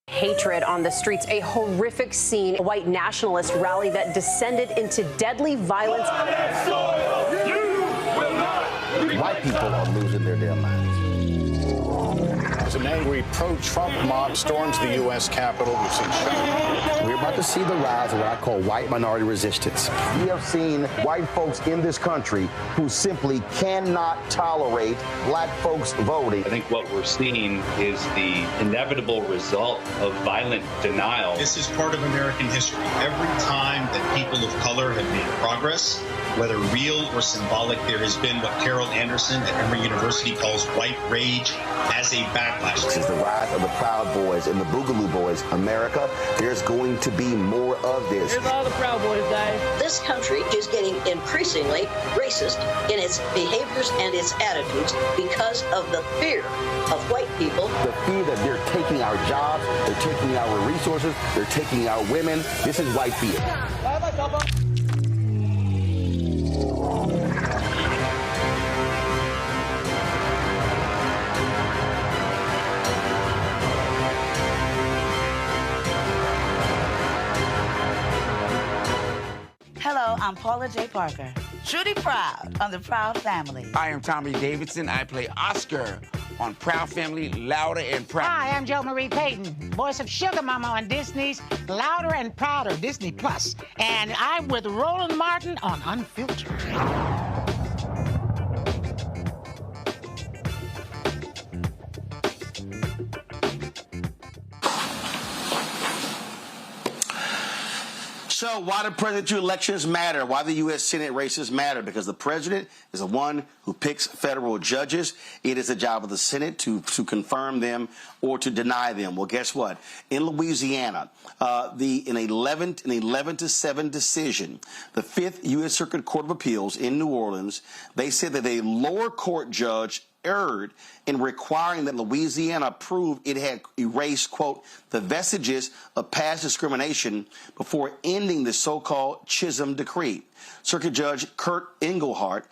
Hatred on the streets, a horrific scene, a white nationalist rally that descended into deadly violence. White people are losing their damn minds. As an angry pro-Trump mob storms the U.S. Capitol, we've seen shooting. We're about to see the rise of what I call white minority resistance. We have seen white folks in this country who simply cannot tolerate black folks voting. I think what we're seeing is the inevitable result of violent denial. This is part of American history. Every time that people of color have made progress, whether real or symbolic, there has been what Carol Anderson at Emory University calls white rage as a backlash. This is the rise of the Proud Boys and the Boogaloo Boys. America, there's going to be more of this. Here's all the Proud Boys, guys. This country is getting increasingly racist in its behaviors and its attitudes because of the fear of white people. The fear that they're taking our jobs, they're taking our resources, they're taking our women. This is white fear. Hello, I'm Paula J. Parker. Truly proud on the Proud Family. I am Tommy Davidson. I play Oscar on Proud Family, Louder and Proud. Hi, I'm Jo Marie Payton, voice of Sugar Mama on Disney's Louder and Prouder, Disney Plus. And I'm with Roland Martin on Unfiltered. So why do presidential elections matter? Why the U.S. Senate races matter? Because the president is the one who picks federal judges. It is the job of the Senate to confirm them or to deny them. Well, guess what? In Louisiana, in 11-7 decision, the 5th U.S. Circuit Court of Appeals in New Orleans, they said that a lower court judge erred in requiring that Louisiana prove it had erased, quote, the vestiges of past discrimination before ending the so-called Chisholm Decree. Circuit Judge Kurt Engelhardt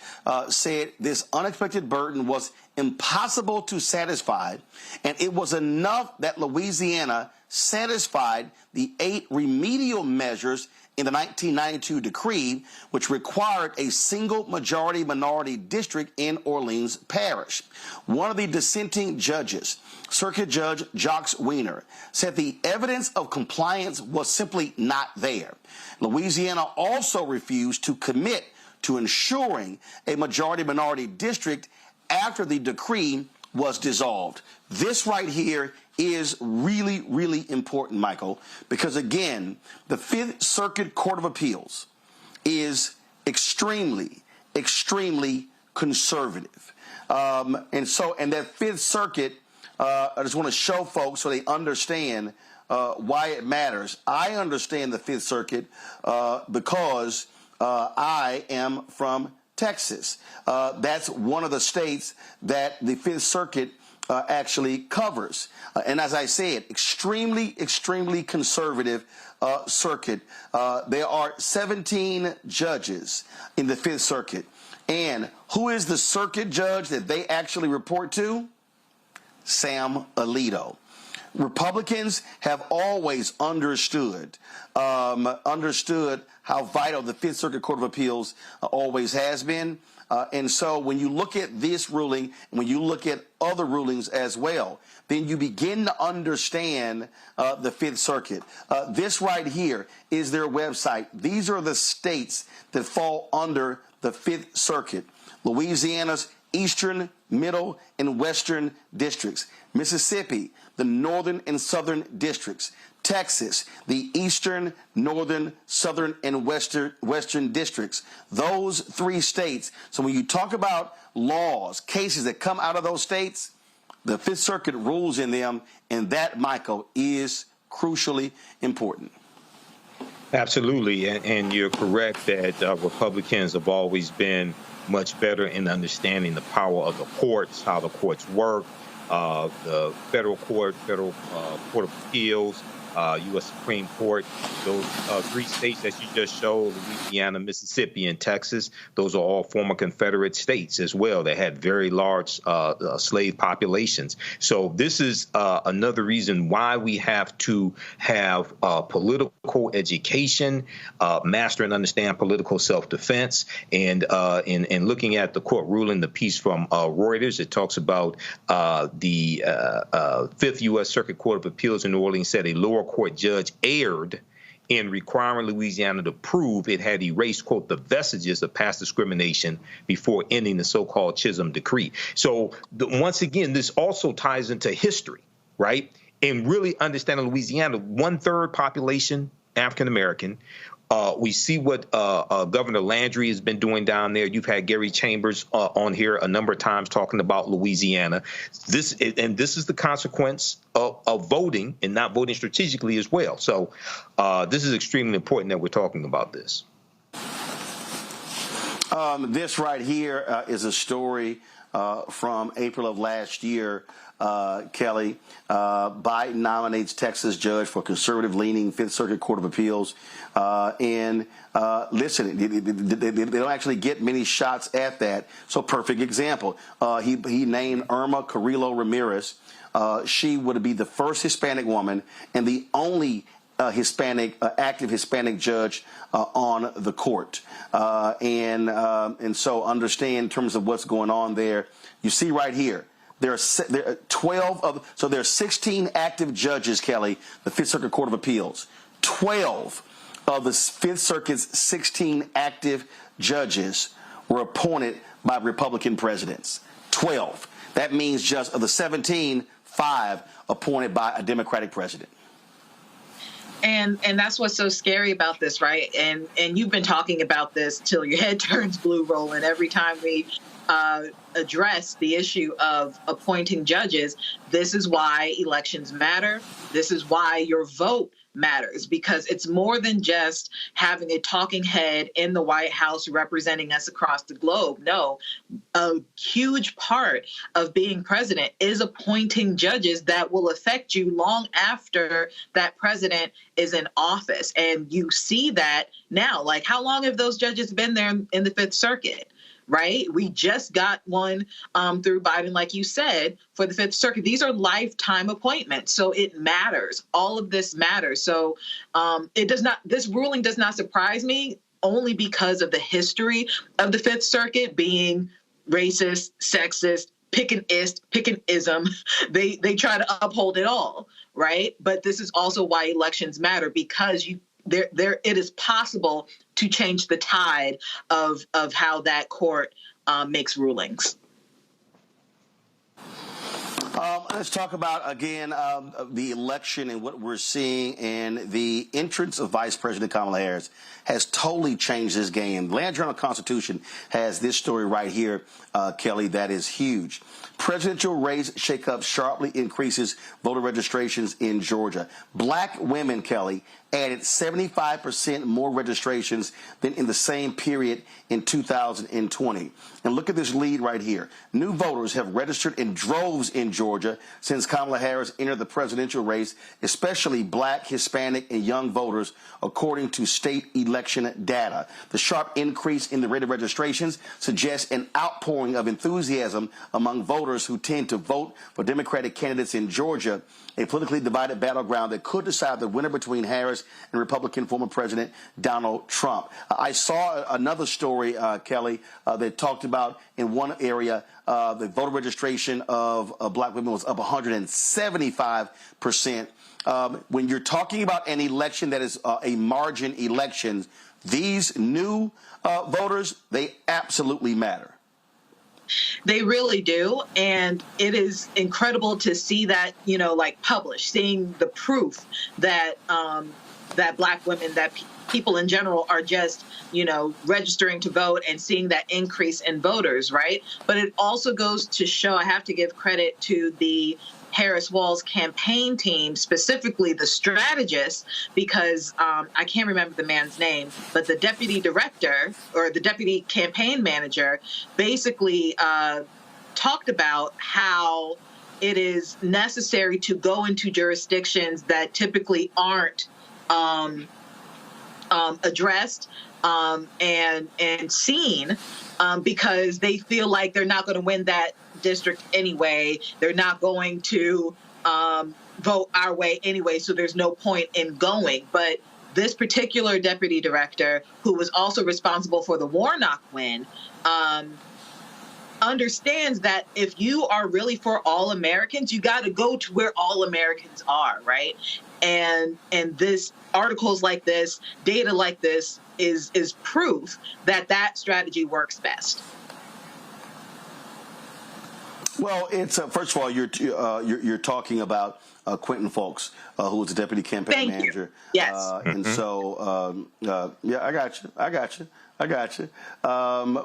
said this unexpected burden was impossible to satisfy, and it was enough that Louisiana satisfied the 8 remedial measures in the 1992 decree, which required a single majority minority district in Orleans Parish. One of the dissenting judges, Circuit Judge Jacques Wiener, said the evidence of compliance was simply not there. Louisiana also refused to commit to ensuring a majority minority district after the decree was dissolved. This right here is really, really important, Michael, because, again, the 5th Circuit Court of Appeals is extremely, extremely conservative. And that 5th Circuit, I just want to show folks so they understand why it matters. I understand the 5th Circuit because I am from Texas. That's one of the states that the 5th Circuit actually covers. And as I said, extremely, extremely conservative circuit. There are 17 judges in the 5th Circuit. And who is the circuit judge that they actually report to? Sam Alito. Republicans have always understood how vital the 5th Circuit Court of Appeals always has been. And so when you look at this ruling, and when you look at other rulings as well, then you begin to understand the 5th Circuit. This right here is their website. These are the states that fall under the 5th Circuit. Louisiana's eastern, middle, and western districts. Mississippi, the northern and southern districts. Texas, the eastern, northern, southern, and western districts. Those 3 states. So when you talk about laws, cases that come out of those states, the Fifth Circuit rules in them, and that, Michael, is crucially important. Absolutely, and you're correct that Republicans have always been much better in understanding the power of the courts, how the courts work, the federal court, Court of Appeals, U.S. Supreme Court. Those 3 states that you just showed, Louisiana, Mississippi, and Texas, those are all former Confederate states as well. They had very large slave populations. So this is another reason why we have to have political education, master and understand political self-defense. And in looking at the court ruling, the piece from Reuters, it talks about the 5th U.S. Circuit Court of Appeals in New Orleans said a lower court judge erred in requiring Louisiana to prove it had erased, quote, the vestiges of past discrimination before ending the so-called Chisholm Decree. So once again, this also ties into history, right? And really understanding Louisiana, 1/3 population African-American. We see what Governor Landry has been doing down there. You've had Gary Chambers on here a number of times talking about Louisiana. This is the consequence of voting and not voting strategically as well. So this is extremely important that we're talking about this. This right here is a story from April of last year. Kelly, Biden nominates Texas judge for conservative-leaning Fifth Circuit Court of Appeals. Listen, they don't actually get many shots at that. So perfect example. He named Irma Carrillo Ramirez. She would be the first Hispanic woman and the only active Hispanic judge on the court. And so understand in terms of what's going on there. You see right here. There are 12 of, so there are 16 active judges, Kelly, the Fifth Circuit Court of Appeals. 12 of the Fifth Circuit's 16 active judges were appointed by Republican presidents. 12. That means just of the 17, 5 appointed by a Democratic president. And that's what's so scary about this, right? And you've been talking about this till your head turns blue, Roland, every time we address the issue of appointing judges. This is why elections matter. This is why your vote matters, because it's more than just having a talking head in the White House representing us across the globe. No, a huge part of being president is appointing judges that will affect you long after that president is in office. And you see that now. Like, how long have those judges been there in the Fifth Circuit? Right? We just got one through Biden, like you said, for the Fifth Circuit. These are lifetime appointments. So it matters. All of this matters. So this ruling does not surprise me, only because of the history of the Fifth Circuit being racist, sexist, pick-and-ism. They try to uphold it all. Right? But this is also why elections matter, because it is possible to change the tide of how that court makes rulings. Let's talk about, again, the election and what we're seeing, and the entrance of Vice President Kamala Harris has totally changed this game. The Land Journal-Constitution has this story right here, Kelly, that is huge. Presidential race shakeup sharply increases voter registrations in Georgia. Black women, Kelly, added 75% more registrations than in the same period in 2020. And look at this lead right here. New voters have registered in droves in Georgia since Kamala Harris entered the presidential race, especially black, Hispanic, and young voters, according to state election data. The sharp increase in the rate of registrations suggests an outpouring of enthusiasm among voters who tend to vote for Democratic candidates in Georgia, a politically divided battleground that could decide the winner between Harris and Republican former President Donald Trump. I saw another story, Kelly, that talked about in one area the voter registration of black women was up 175%. When you're talking about an election that is a margin election, these new voters, they absolutely matter. They really do. And it is incredible to see that, published, seeing the proof that that Black women, that people in general are just, registering to vote and seeing that increase in voters, right? But it also goes to show, I have to give credit to the Harris-Walz campaign team, specifically the strategist, because I can't remember the man's name, but the deputy director or the deputy campaign manager basically talked about how it is necessary to go into jurisdictions that typically aren't addressed and seen because they feel like they're not going to win that district anyway. They're not going to vote our way anyway, so there's no point in going. But this particular deputy director, who was also responsible for the Warnock win, understands that if you are really for all Americans, you got to go to where all Americans are, right? And this articles like this, data like this is proof that that strategy works best. Well, it's first of all, you're talking about Quentin Folks, who was the deputy campaign manager. Yes. And so, yeah, I got you.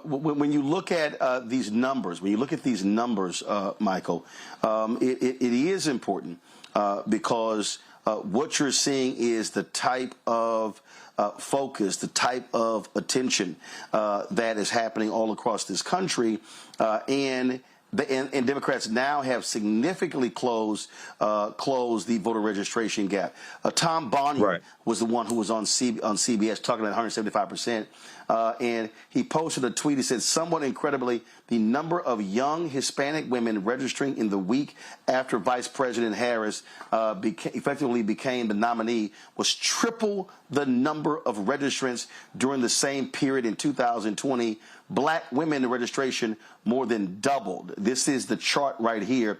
When you look at these numbers, Michael, it is important because what you're seeing is the type of focus, the type of attention that is happening all across this country, and Democrats now have significantly closed the voter registration gap. Tom Bonnier was the one who was on CBS talking about 175%, and he posted a tweet. He said, somewhat incredibly, the number of young Hispanic women registering in the week after Vice President Harris effectively became the nominee was triple the number of registrants during the same period in 2020. Black women in registration more than doubled. This is the chart right here.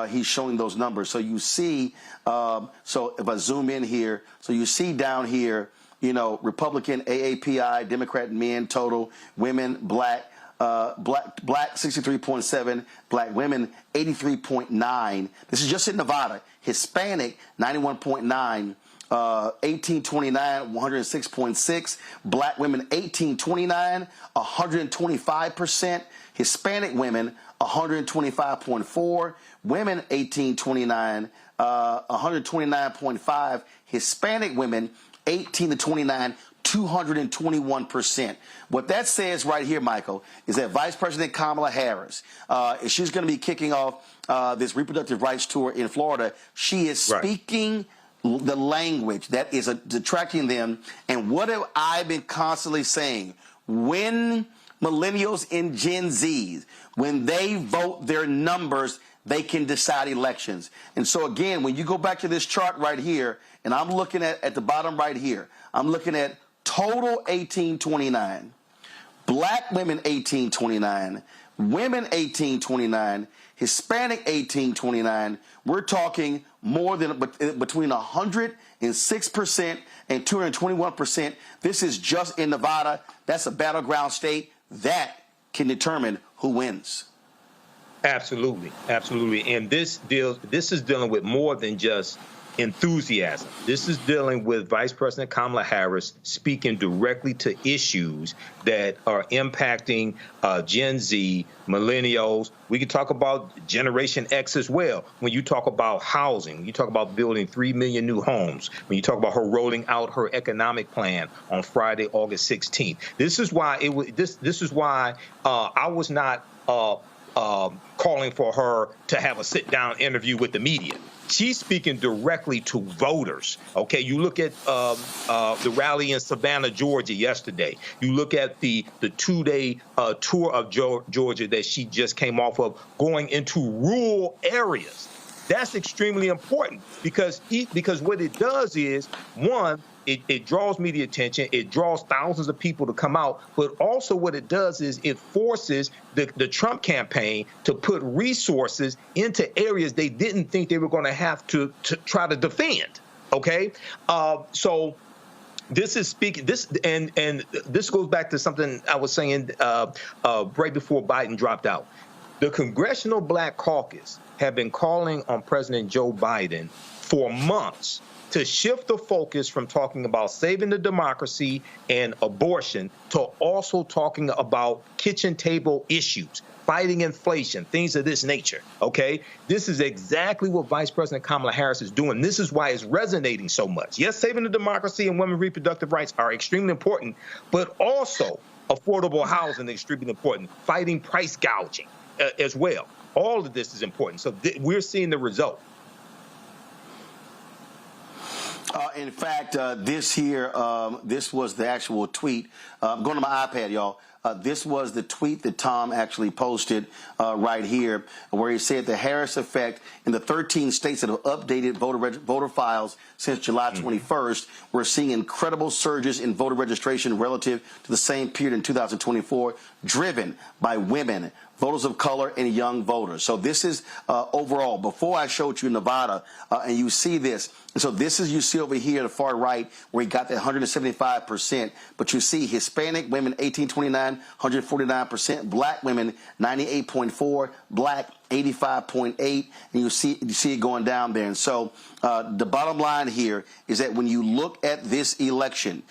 He's showing those numbers. So you see, so if I zoom in here, so you see down here, Republican, AAPI, Democrat men total, women, black 63.7, black women 83.9. This is just in Nevada. Hispanic 91.9. 1829, 106.6. Black women 1829, 125%. Hispanic women 125.4. Women 1829, 129.5. Hispanic women 18 to 29, 221%. What that says right here, Michael, is that Vice President Kamala Harris, she's going to be kicking off this reproductive rights tour in Florida. She is speaking the language that is attracting them. And what have I been constantly saying? When millennials and Gen Zs, when they vote their numbers, they can decide elections. And so, again, when you go back to this chart right here, and I'm looking at the bottom right here, I'm looking at total 1829, black women 1829, women 1829, Hispanic 1829. We're talking more than between 106% and 221%. This is just in Nevada. That's a battleground state. That can determine who wins. Absolutely. And this is dealing with more than just enthusiasm. This is dealing with Vice President Kamala Harris speaking directly to issues that are impacting Gen Z, millennials. We can talk about Generation X as well. When you talk about housing, when you talk about building 3 million new homes, when you talk about her rolling out her economic plan on Friday, August 16th. This is why I was not calling for her to have a sit-down interview with the media. She's speaking directly to voters. Okay, you look at the rally in Savannah, Georgia yesterday. You look at the 2-day tour of Georgia that she just came off of, going into rural areas. That's extremely important because what it does is, one, it draws media attention. It draws thousands of people to come out. But also what it does is it forces the Trump campaign to put resources into areas they didn't think they were going to have to try to defend. OK, so this is speaking this and this goes back to something I was saying right before Biden dropped out. The Congressional Black Caucus have been calling on President Joe Biden for months to shift the focus from talking about saving the democracy and abortion to also talking about kitchen table issues, fighting inflation, things of this nature, okay? This is exactly what Vice President Kamala Harris is doing. This is why it's resonating so much. Yes, saving the democracy and women's reproductive rights are extremely important, but also affordable housing is extremely important, fighting price gouging as well. All of this is important. So we're seeing the result. In fact, this was the actual tweet. I'm going to my iPad, y'all. This was the tweet that Tom actually posted right here, where he said the Harris effect in the 13 states that have updated voter files since July 21st, we're seeing incredible surges in voter registration relative to the same period in 2024, driven by women, voters of color, and young voters. So this is overall. Before I showed you Nevada, and you see this. And so this is, you see over here, the far right, where he got that 175%. But you see Hispanic women, 1829, 149%. Black women, 98.4. Black, 85.8. And you see it going down there. And so the bottom line here is that when you look at this election,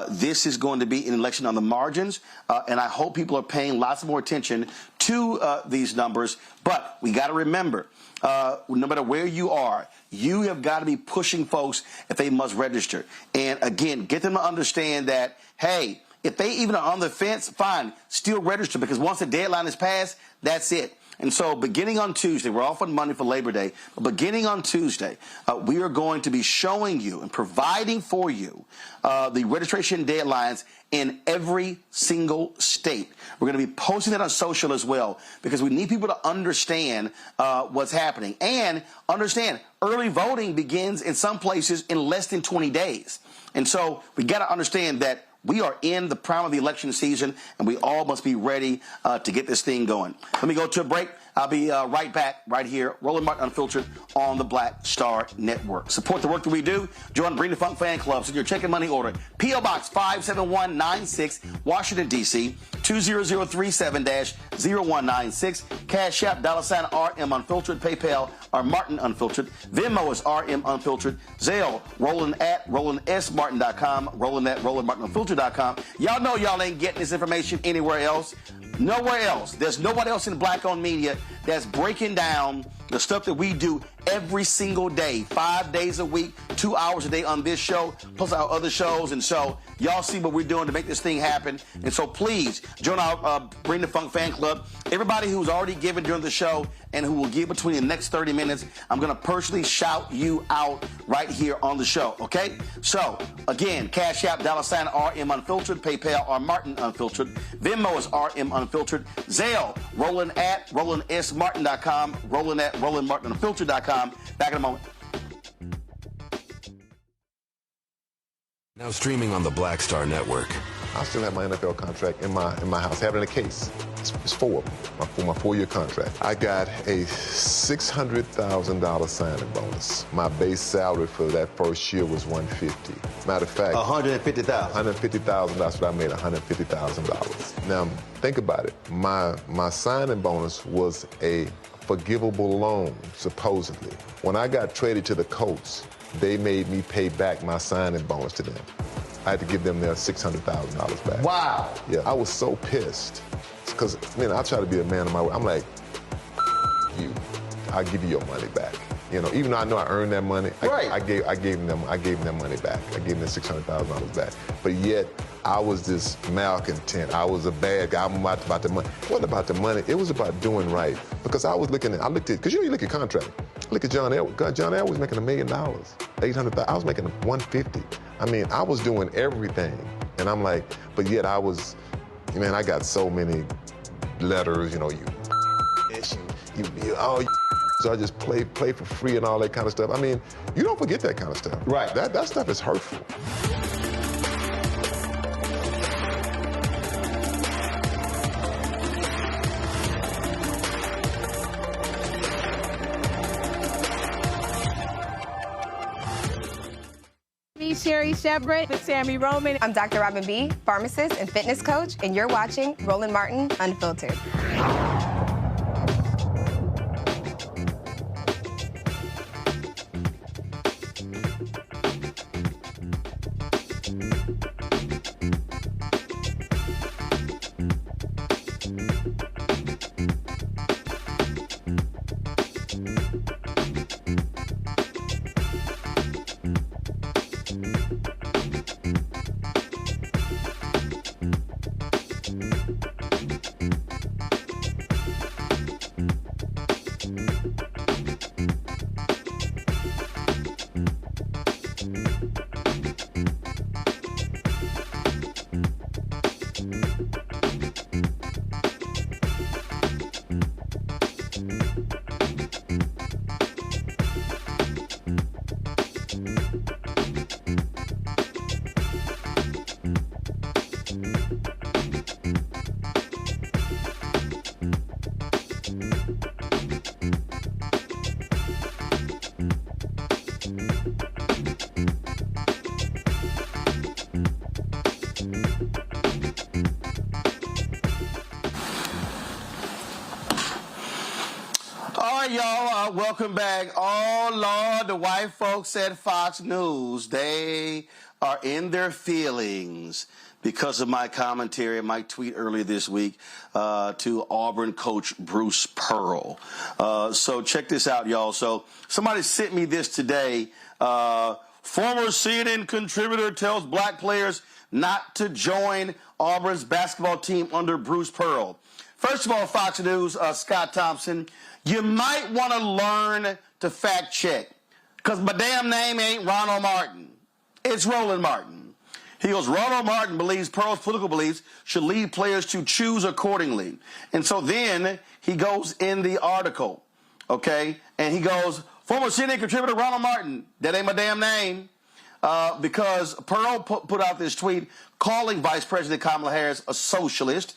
this is going to be an election on the margins. And I hope people are paying lots more attention to these numbers. But we got to remember, no matter where you are, you have got to be pushing folks if they must register. And again, get them to understand that, hey, if they even are on the fence, fine, still register, because once the deadline is passed, that's it. And so beginning on Tuesday, we're off on Monday for Labor Day, but beginning on Tuesday, we are going to be showing you and providing for you the registration deadlines in every single state. We're going to be posting that on social as well, because we need people to understand what's happening. And understand, early voting begins in some places in less than 20 days. And so we got to understand that we are in the prime of the election season, and we all must be ready to get this thing going. Let me go to a break. I'll be right back right here, Roland Martin Unfiltered on the Black Star Network. Support the work that we do. Join Bring the Funk fan club. Send your check and money order. P.O. Box 57196, Washington, D.C., 20037-0196. Cash App, $RM Unfiltered. PayPal, R Martin Unfiltered. Venmo is RM Unfiltered. Zelle, Roland@RolandSMartin.com. Roland@RolandMartinUnfiltered.com. Y'all know y'all ain't getting this information anywhere else. Nowhere else. There's nobody else in black-owned media that's breaking down the stuff that we do every single day, 5 days a week, 2 hours a day on this show, plus our other shows. And so y'all see what we're doing to make this thing happen. And so please join our Bring the Funk fan club. Everybody who's already given during the show and who will give between the next 30 minutes, I'm going to personally shout you out right here on the show, okay? So, again, Cash App, $RM Unfiltered. PayPal, R Martin Unfiltered. Venmo is RM Unfiltered. Zelle, Roland@RolandSMartin.com. Roland@RolandMartinUnfiltered.com. Back in a moment. Now streaming on the Black Star Network. I still have my NFL contract in my house. I have it in a case. It's 4 of them for my 4-year contract. I got a $600,000 signing bonus. My base salary for that first year was $150,000. Matter of fact, $150,000. $150,000. That's what I made. $150,000. Now think about it. My signing bonus was a forgivable loan, supposedly. When I got traded to the Colts, they made me pay back my signing bonus to them. I had to give them their $600,000 back. Wow. Yeah, I was so pissed. Because, I try to be a man of my word. I'm like, you, I'll give you your money back. Even though I know I earned that money, I gave them their money back. I gave them their $600,000 back. But yet, I was this malcontent. I was a bad guy. I'm about the money. It wasn't about the money. It was about doing right. Because I looked at, because you look at contract. Look at John Elway. John Elway was making $1 million, $800,000. I was making $150,000. I was doing everything. And I'm like, but yet I was, I got so many letters, you I just play for free and all that kind of stuff. You don't forget that kind of stuff. Right. That stuff is hurtful. Sherry Shepard with Sammy Roman. I'm Dr. Robin B., pharmacist and fitness coach, and you're watching Roland Martin Unfiltered. y'all. Welcome back. Oh, Lord, the white folks at Fox News, they are in their feelings because of my commentary, my tweet earlier this week to Auburn coach Bruce Pearl. So check this out, y'all. So somebody sent me this today. Former CNN contributor tells black players not to join Auburn's basketball team under Bruce Pearl. First of all, Fox News, Scott Thompson, you might want to learn to fact check, because my damn name ain't Ronald Martin. It's Roland Martin. He goes, Ronald Martin believes Pearl's political beliefs should lead players to choose accordingly. And so then he goes in the article, okay, and he goes, former CNN contributor Ronald Martin, that ain't my damn name, because Pearl put out this tweet calling Vice President Kamala Harris a socialist.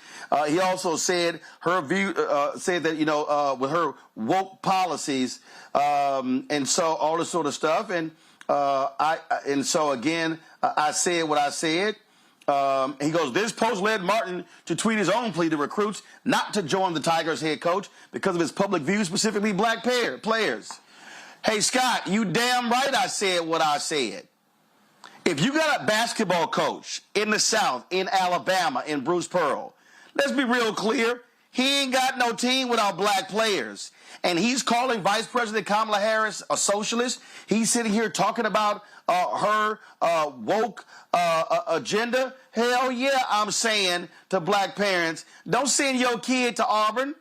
He also said her view, said that, you know, with her woke policies, and so all this sort of stuff. And so again, I said what I said. He goes, this post led Martin to tweet his own plea to recruits not to join the Tigers head coach because of his public views, specifically black players. Hey, Scott, you damn right I said what I said. If you got a basketball coach in the South, in Alabama, in Bruce Pearl, let's be real clear. He ain't got no team without black players. And he's calling Vice President Kamala Harris a socialist. He's sitting here talking about her woke agenda. Hell yeah, I'm saying to black parents, don't send your kid to Auburn.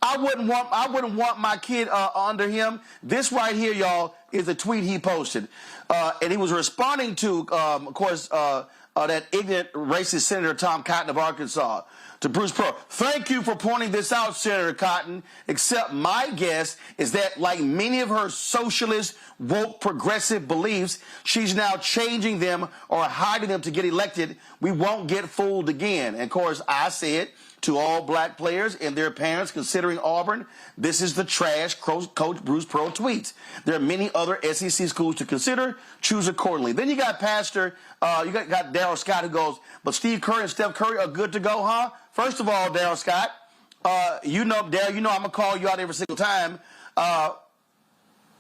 I wouldn't want my kid under him. This right here, y'all, is a tweet he posted. And he was responding to, of course, that ignorant racist Senator Tom Cotton of Arkansas, to Bruce Pearl. Thank you for pointing this out, Senator Cotton, except my guess is that, like many of her socialist, woke, progressive beliefs, she's now changing them or hiding them to get elected. We won't get fooled again. And, of course, I said to all black players and their parents considering Auburn, this is the trash Coach Bruce Pearl tweets. There are many other SEC schools to consider. Choose accordingly. Then you got Pastor, you got Darryl Scott, who goes, but Steve Curry and Steph Curry are good to go, huh? First of all, Darryl Scott, you know, Darryl, you know I'm going to call you out every single time.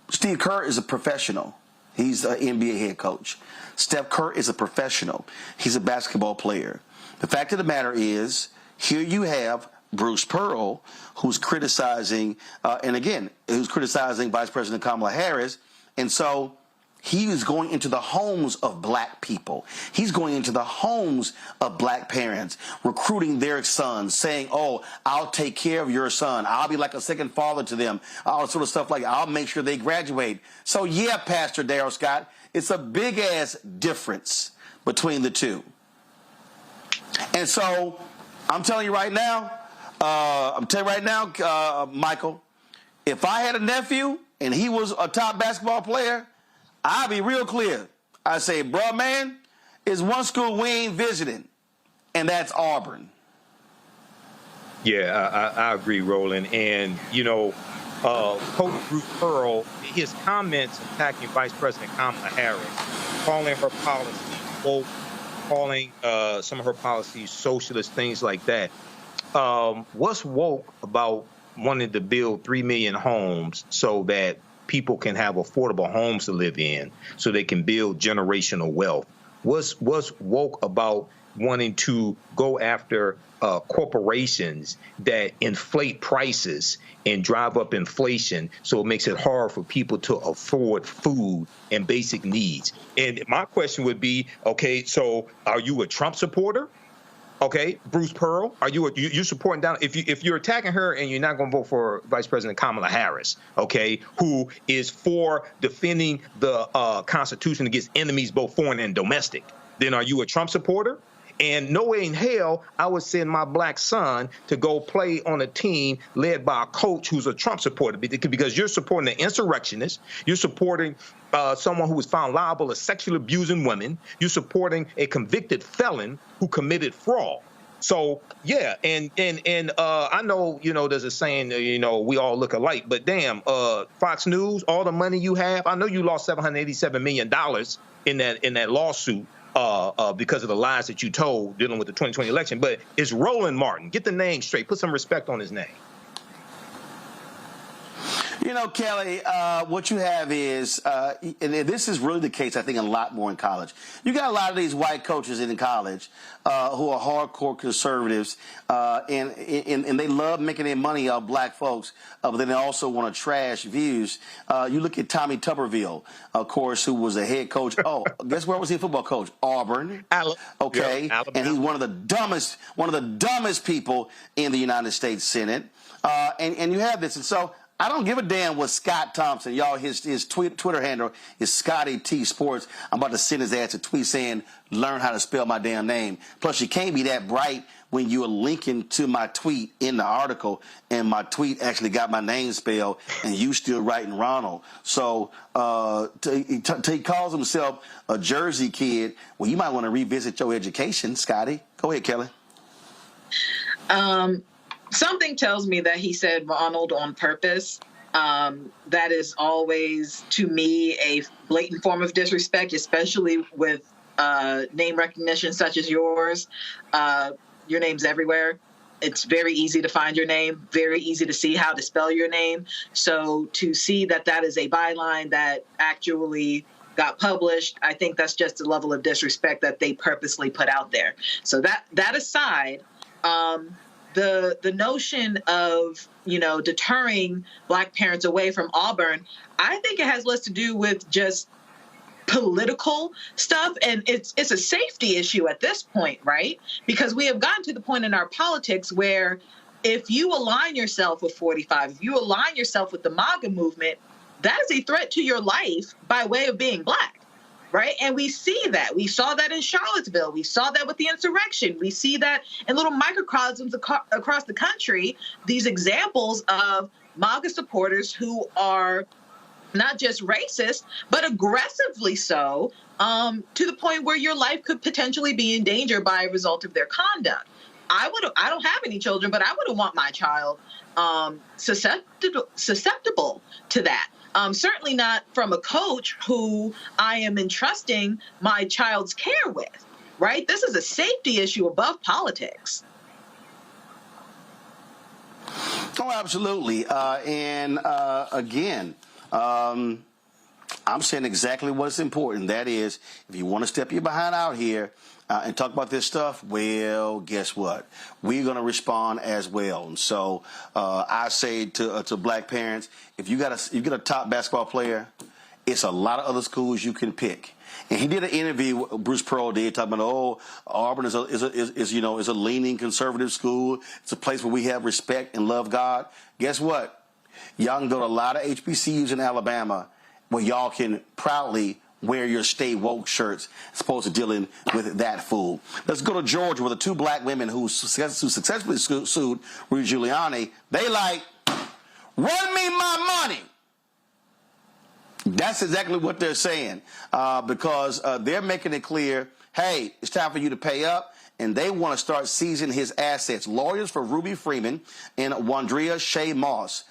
Steve Kerr is a professional. He's an NBA head coach. Steph Curry is a professional. He's a basketball player. The fact of the matter is, here you have Bruce Pearl, who's criticizing, who's criticizing Vice President Kamala Harris. And so he is going into the homes of black people. He's going into the homes of black parents, recruiting their sons, saying, oh, I'll take care of your son. I'll be like a second father to them. All sort of stuff like that. I'll make sure they graduate. So, yeah, Pastor Darryl Scott, it's a big-ass difference between the two. And so I'm telling you right now, Michael, if I had a nephew and he was a top basketball player, I'd be real clear. I say, bruh, man, it's one school we ain't visiting, and that's Auburn. Yeah, I agree, Roland. And, you know, Coach Bruce Pearl, his comments attacking Vice President Kamala Harris, calling her policy woke, calling some of her policies socialist, things like that. What's woke about wanting to build 3 million homes so that people can have affordable homes to live in, so they can build generational wealth? What's woke about wanting to go after corporations that inflate prices and drive up inflation, so it makes it hard for people to afford food and basic needs? And my question would be, okay, so are you a Trump supporter? Okay, Bruce Pearl, are you supporting down? If you're attacking her and you're not going to vote for Vice President Kamala Harris, okay, who is for defending the Constitution against enemies, both foreign and domestic, then are you a Trump supporter? And no way in hell I would send my black son to go play on a team led by a coach who's a Trump supporter, because you're supporting an insurrectionist. You're supporting someone who was found liable of sexually abusing women. You're supporting a convicted felon who committed fraud. So, yeah, and I know, you know, there's a saying, you know, we all look alike, but damn, Fox News, all the money you have, I know you lost $787 million in that lawsuit. Because of the lies that you told dealing with the 2020 election. But it's Roland Martin. Get the name straight. Put some respect on his name. You know, Kelly, what you have is, and this is really the case, I think, a lot more in college. You got a lot of these white coaches in college who are hardcore conservatives, and they love making their money off black folks, but then they also want to trash views. You look at Tommy Tuberville, of course, who was a head coach. Oh, guess where was he a football coach? Auburn. Okay, yeah, and he's one of the dumbest people in the United States Senate. And you have this, and so I don't give a damn what Scott Thompson, y'all, his Twitter handle is Scotty T Sports. I'm about to send his ass a tweet saying, learn how to spell my damn name. Plus, you can't be that bright when you are linking to my tweet in the article, and my tweet actually got my name spelled, and you still writing Ronald. So he calls himself a Jersey kid. Well, you might want to revisit your education, Scotty. Go ahead, Kelly. Something tells me that he said Ronald on purpose. That is always, to me, a blatant form of disrespect, especially with name recognition such as yours. Your name's everywhere. It's very easy to find your name, very easy to see how to spell your name. So to see that that is a byline that actually got published, I think that's just a level of disrespect that they purposely put out there. So that aside, the notion of, deterring black parents away from Auburn, I think it has less to do with just political stuff, and it's a safety issue at this point, right? Because we have gotten to the point in our politics where if you align yourself with 45, if you align yourself with the MAGA movement, that is a threat to your life by way of being black. Right. And we see that. We saw that in Charlottesville. We saw that with the insurrection. We see that in little microcosms across the country, these examples of MAGA supporters who are not just racist, but aggressively so, to the point where your life could potentially be in danger by a result of their conduct. I don't have any children, but I wouldn't want my child susceptible to that. Certainly not from a coach who I am entrusting my child's care with, right? This is a safety issue above politics. Oh, absolutely. Again, I'm saying exactly what's important. That is, if you want to step your behind out here and talk about this stuff, well, guess what? We're going to respond as well. And so I say to black parents, if you got a top basketball player, it's a lot of other schools you can pick. And he did an interview, Bruce Pearl did, talking about, Auburn is a leaning conservative school. It's a place where we have respect and love God. Guess what? Y'all can go to a lot of HBCUs in Alabama where y'all can proudly wear your stay woke shirts as opposed to dealing with that fool. Let's go to Georgia, where the two black women who successfully sued Rudy Giuliani, they like, run me my money. That's exactly what they're saying, because they're making it clear, hey, it's time for you to pay up, and they want to start seizing his assets. Lawyers for Ruby Freeman and Wandrea Shea Moss,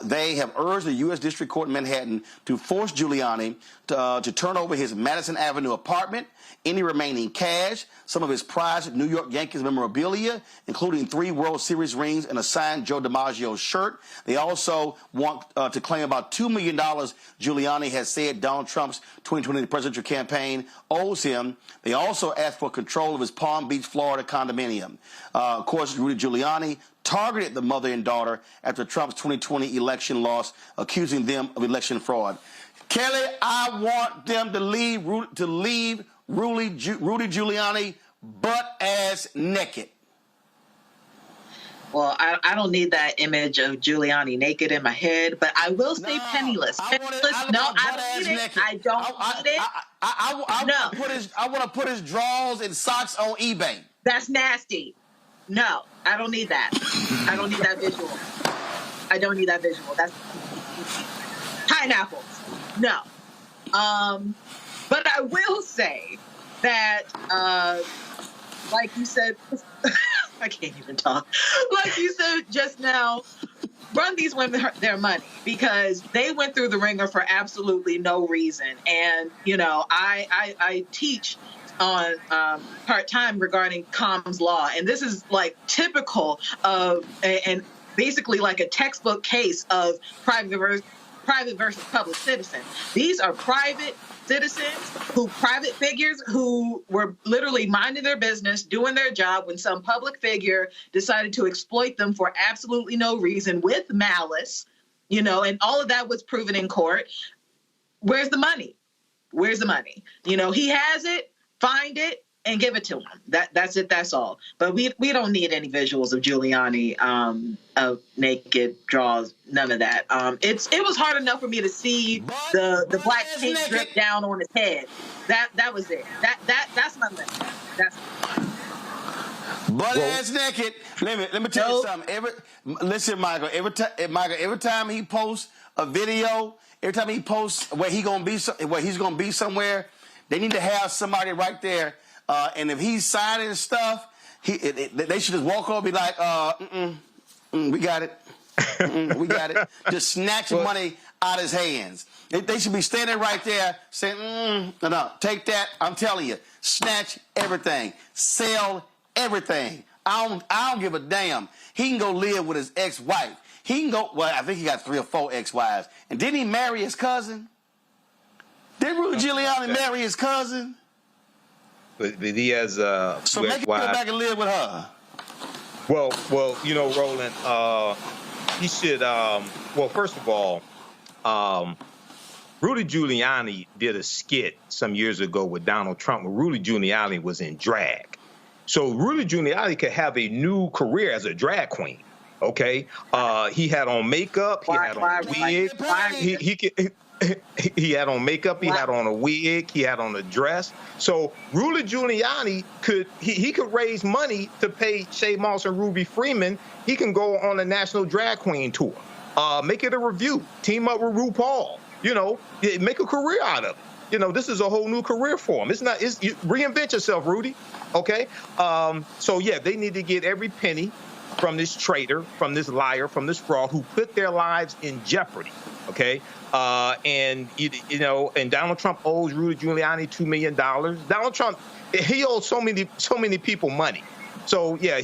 they have urged the U.S. District Court in Manhattan to force Giuliani to turn over his Madison Avenue apartment, any remaining cash, some of his prized New York Yankees memorabilia, including 3 World Series rings and a signed Joe DiMaggio shirt. They also want to claim about $2 million Giuliani has said Donald Trump's 2020 presidential campaign owes him. They also asked for control of his Palm Beach, Florida condominium. Of course, Rudy Giuliani targeted the mother and daughter after Trump's 2020 election loss, accusing them of election fraud. Kelly, I want them to leave Rudy Giuliani butt-ass naked. Well, I don't need that image of Giuliani naked in my head, but I will say penniless. I don't need it. I don't need it. I want to put his drawers and socks on eBay. That's nasty. No, I don't need that. I don't need that visual. I don't need that visual. That's pineapples. No. But I will say that, like you said, I can't even talk. Like you said just now, run these women their money because they went through the ringer for absolutely no reason. And, I teach on part-time regarding Comm's Law. And this is like typical of an basically like a textbook case of private versus public citizen. These are private citizens, private figures who were literally minding their business, doing their job, when some public figure decided to exploit them for absolutely no reason with malice, and all of that was proven in court. Where's the money? Where's the money? He has it, find it, and give it to him. That's it. That's all. But we don't need any visuals of Giuliani of naked draws. None of that. It was hard enough for me to see the black paint drip down on his head. That was it. That's my limit. That's butt ass naked. Let me tell you something. Listen, Michael. Every time he posts a video, every time he posts where he's gonna be somewhere, they need to have somebody right there. And if he's signing stuff, they should just walk over and be like, we got it. We got it. Just snatch money out of his hands. They should be standing right there saying, no, take that. I'm telling you, snatch everything. Sell everything. I don't give a damn. He can go live with his ex-wife. He can go, I think he got 3 or 4 ex-wives. And didn't he marry his cousin? Didn't Rudy Giuliani marry his cousin? But he has so make him go back and live with her. Well, Roland, he should. First of all, Rudy Giuliani did a skit some years ago with Donald Trump where Rudy Giuliani was in drag. So Rudy Giuliani could have a new career as a drag queen. Okay, he had on makeup, he had on a wig, he had on makeup, he had on a wig, he had on a dress. So Rudy Giuliani could raise money to pay Shay Moss and Ruby Freeman. He can go on a national drag queen tour, make it a review, team up with RuPaul. Make a career out of it. This is a whole new career for him. You reinvent yourself, Rudy. Okay. So yeah, they need to get every penny from this traitor, from this liar, from this fraud who put their lives in jeopardy. Okay. And Donald Trump owes Rudy Giuliani $2 million. Donald Trump, he owes so many people money. So yeah,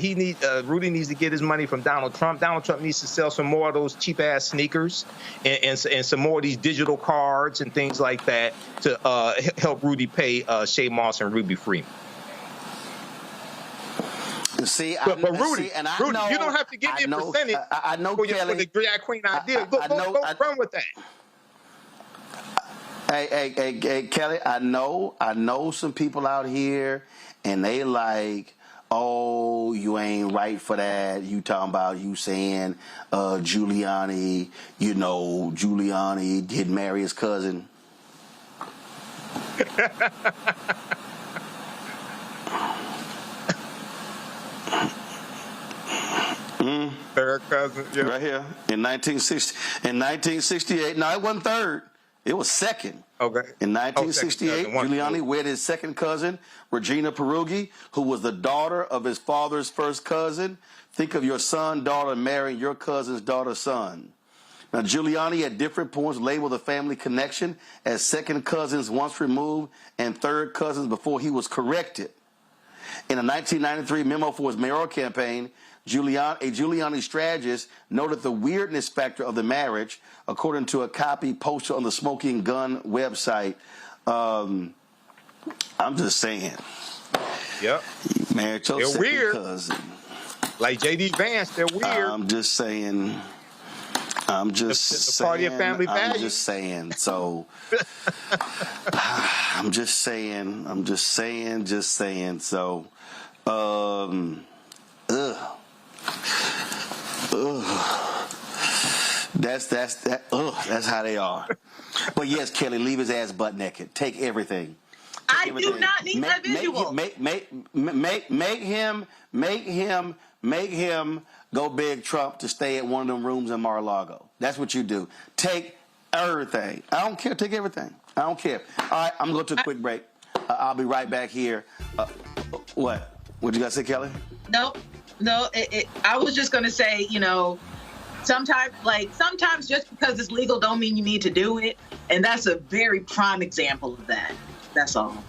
Rudy needs to get his money from Donald Trump. Donald Trump needs to sell some more of those cheap ass sneakers and some more of these digital cards and things like that to help Rudy pay Shay Moss and Ruby Freeman. See, but Rudy, you don't have to give me a percentage for the drag queen idea. Go run with that. Hey, Kelly, I know some people out here, and they like, oh, you ain't right for that. You talking about you saying Giuliani, Giuliani did marry his cousin. Third cousin, yeah. Right here in 1968. No, it wasn't third. It was second. Okay. In 1968, Giuliani wedded his second cousin, Regina Peruggi, who was the daughter of his father's first cousin. Think of your son, daughter marrying your cousin's daughter's son. Now, Giuliani at different points labeled the family connection as second cousins once removed and third cousins before he was corrected. In a 1993 memo for his mayoral campaign, a Giuliani strategist noted the weirdness factor of the marriage, according to a copy posted on the Smoking Gun website. I'm just saying. Yep. You married your second cousin. Like J.D. Vance, they're weird. I'm just saying. The party of family values. I'm just saying. So, I'm just saying. So, That's how they are. But yes, Kelly, leave his ass butt naked. Take everything. I do not need that visual. Make him go beg Trump to stay at one of them rooms in Mar-a-Lago. That's what you do. Take everything. I don't care. Take everything. I don't care. All right, I'm going to go to a quick break. I'll be right back here. What? What you got to say, Kelly? No. I was just going to say, sometimes just because it's legal don't mean you need to do it. And that's a very prime example of that. That's all.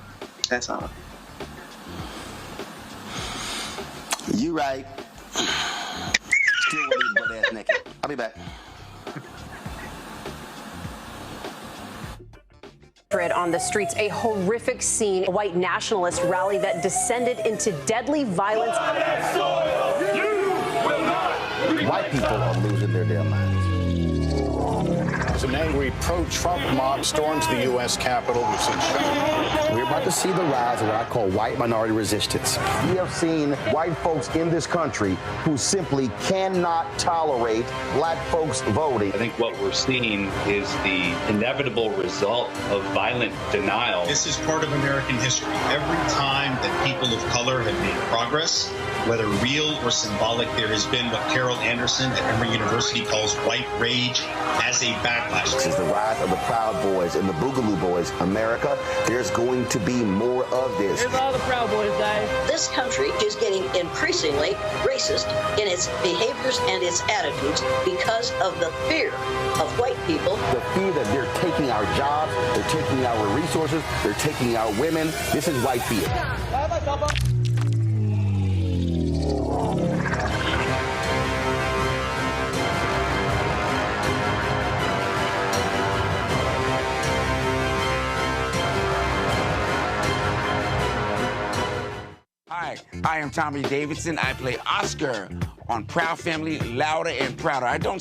You right. Still want to leave butt ass naked. I'll be back. On the streets, a horrific scene, a white nationalist rally that descended into deadly violence. White people are losing their damn minds. An angry pro-Trump mob storms the U.S. Capitol. We're about to see the rise of what I call white minority resistance. We have seen white folks in this country who simply cannot tolerate black folks voting. I think what we're seeing is the inevitable result of violent denial. This is part of American history. Every time that people of color have made progress, whether real or symbolic, there has been what Carol Anderson at Emory University calls white rage as a backlash. This is the rise of the Proud Boys and the Boogaloo Boys. America, there's going to be more of this. Here's all the Proud Boys, guys. This country is getting increasingly racist in its behaviors and its attitudes because of the fear of white people. The fear that they're taking our jobs, they're taking our resources, they're taking our women. This is white fear. Hi, I am Tommy Davidson. I play Oscar on Proud Family, Louder and Prouder. I don't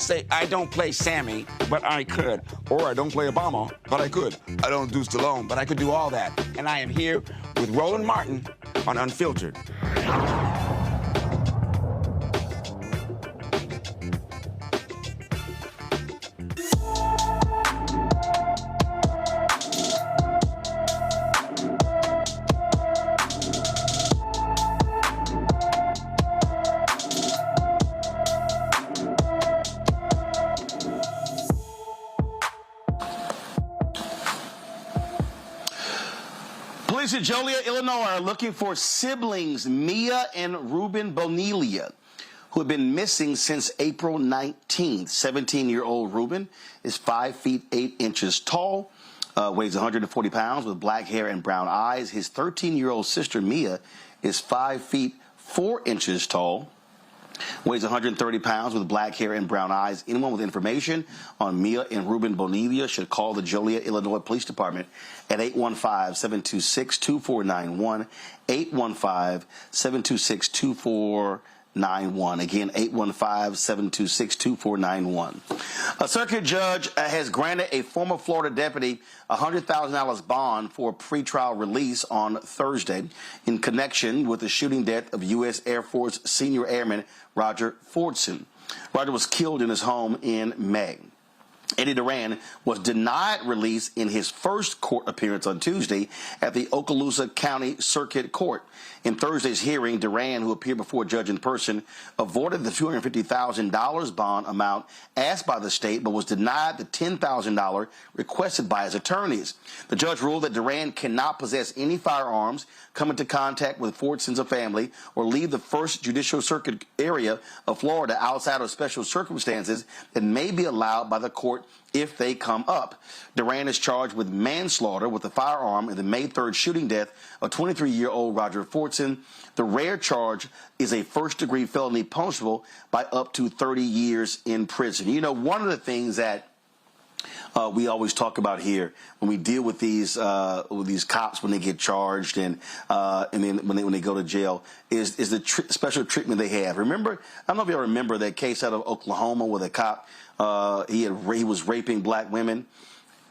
play Sammy, but I could. Or I don't play Obama, but I could. I don't do Stallone, but I could do all that. And I am here with Roland Martin on Unfiltered. Police in Joliet, Illinois are looking for siblings Mia and Ruben Bonilla, who have been missing since April 19th. 17-year-old Ruben is 5 feet 8 inches tall, weighs 140 pounds with black hair and brown eyes. His 13-year-old sister Mia is 5 feet 4 inches tall, weighs 130 pounds with black hair and brown eyes. Anyone with information on Mia and Ruben Bonilla should call the Joliet, Illinois Police Department at 815-726-2491, 815-726-2491. Again, 815-726-2491. A circuit judge has granted a former Florida deputy $100,000 bond for pretrial release on Thursday in connection with the shooting death of U.S. Air Force senior airman Roger Fordson. Roger was killed in his home in May. Eddie Duran was denied release in his first court appearance on Tuesday at the Okaloosa County Circuit Court. In Thursday's hearing, Duran, who appeared before a judge in person, avoided the $250,000 bond amount asked by the state, but was denied the $10,000 requested by his attorneys. The judge ruled that Duran cannot possess any firearms, come into contact with Fordson's family, or leave the First Judicial Circuit area of Florida outside of special circumstances that may be allowed by the court if they come up. Duran is charged with manslaughter with a firearm in the May 3rd shooting death of 23-year-old Roger Fordson. The rare charge is a first-degree felony punishable by up to 30 years in prison. You know, one of the things that we always talk about here when we deal with these cops when they get charged and then when they go to jail is the special treatment they have. Remember, I don't know if you remember that case out of Oklahoma where the cop he was raping black women.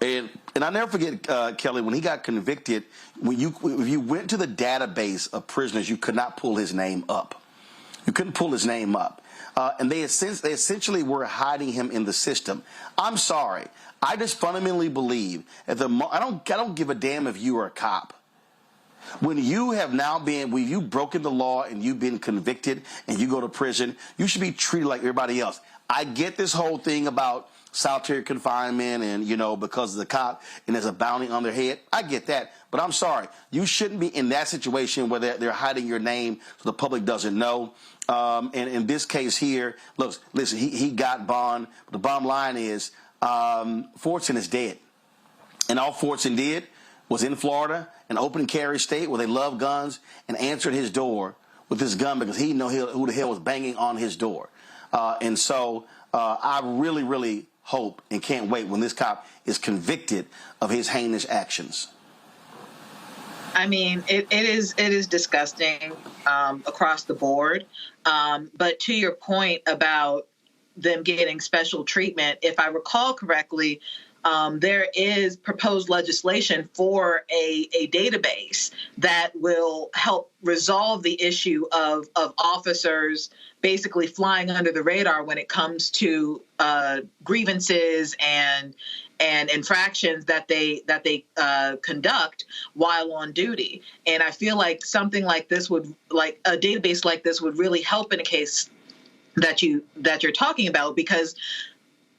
And I never forget, Kelly, when he got convicted, if you went to the database of prisoners, you could not pull his name up. You couldn't pull his name up. And they essentially were hiding him in the system. I'm sorry. I just fundamentally believe that I don't give a damn if you are a cop. When you have now when you've broken the law and you've been convicted and you go to prison, you should be treated like everybody else. I get this whole thing about solitary confinement and, you know, because of the cop and there's a bounty on their head. I get that. But I'm sorry. You shouldn't be in that situation where they're hiding your name so the public doesn't know. And in this case here, listen, he got bond. But the bottom line is Fordson is dead. And all Fordson did was in Florida, an open carry state where they love guns, and answered his door with his gun because he didn't know who the hell was banging on his door. And so I really, really hope and can't wait when this cop is convicted of his heinous actions. I mean, it is disgusting across the board. But to your point about them getting special treatment, if I recall correctly, there is proposed legislation for a database that will help resolve the issue of officers basically flying under the radar when it comes to grievances and infractions that they conduct while on duty. And I feel like something like this would, like a database like this, would really help in a case that you're talking about, because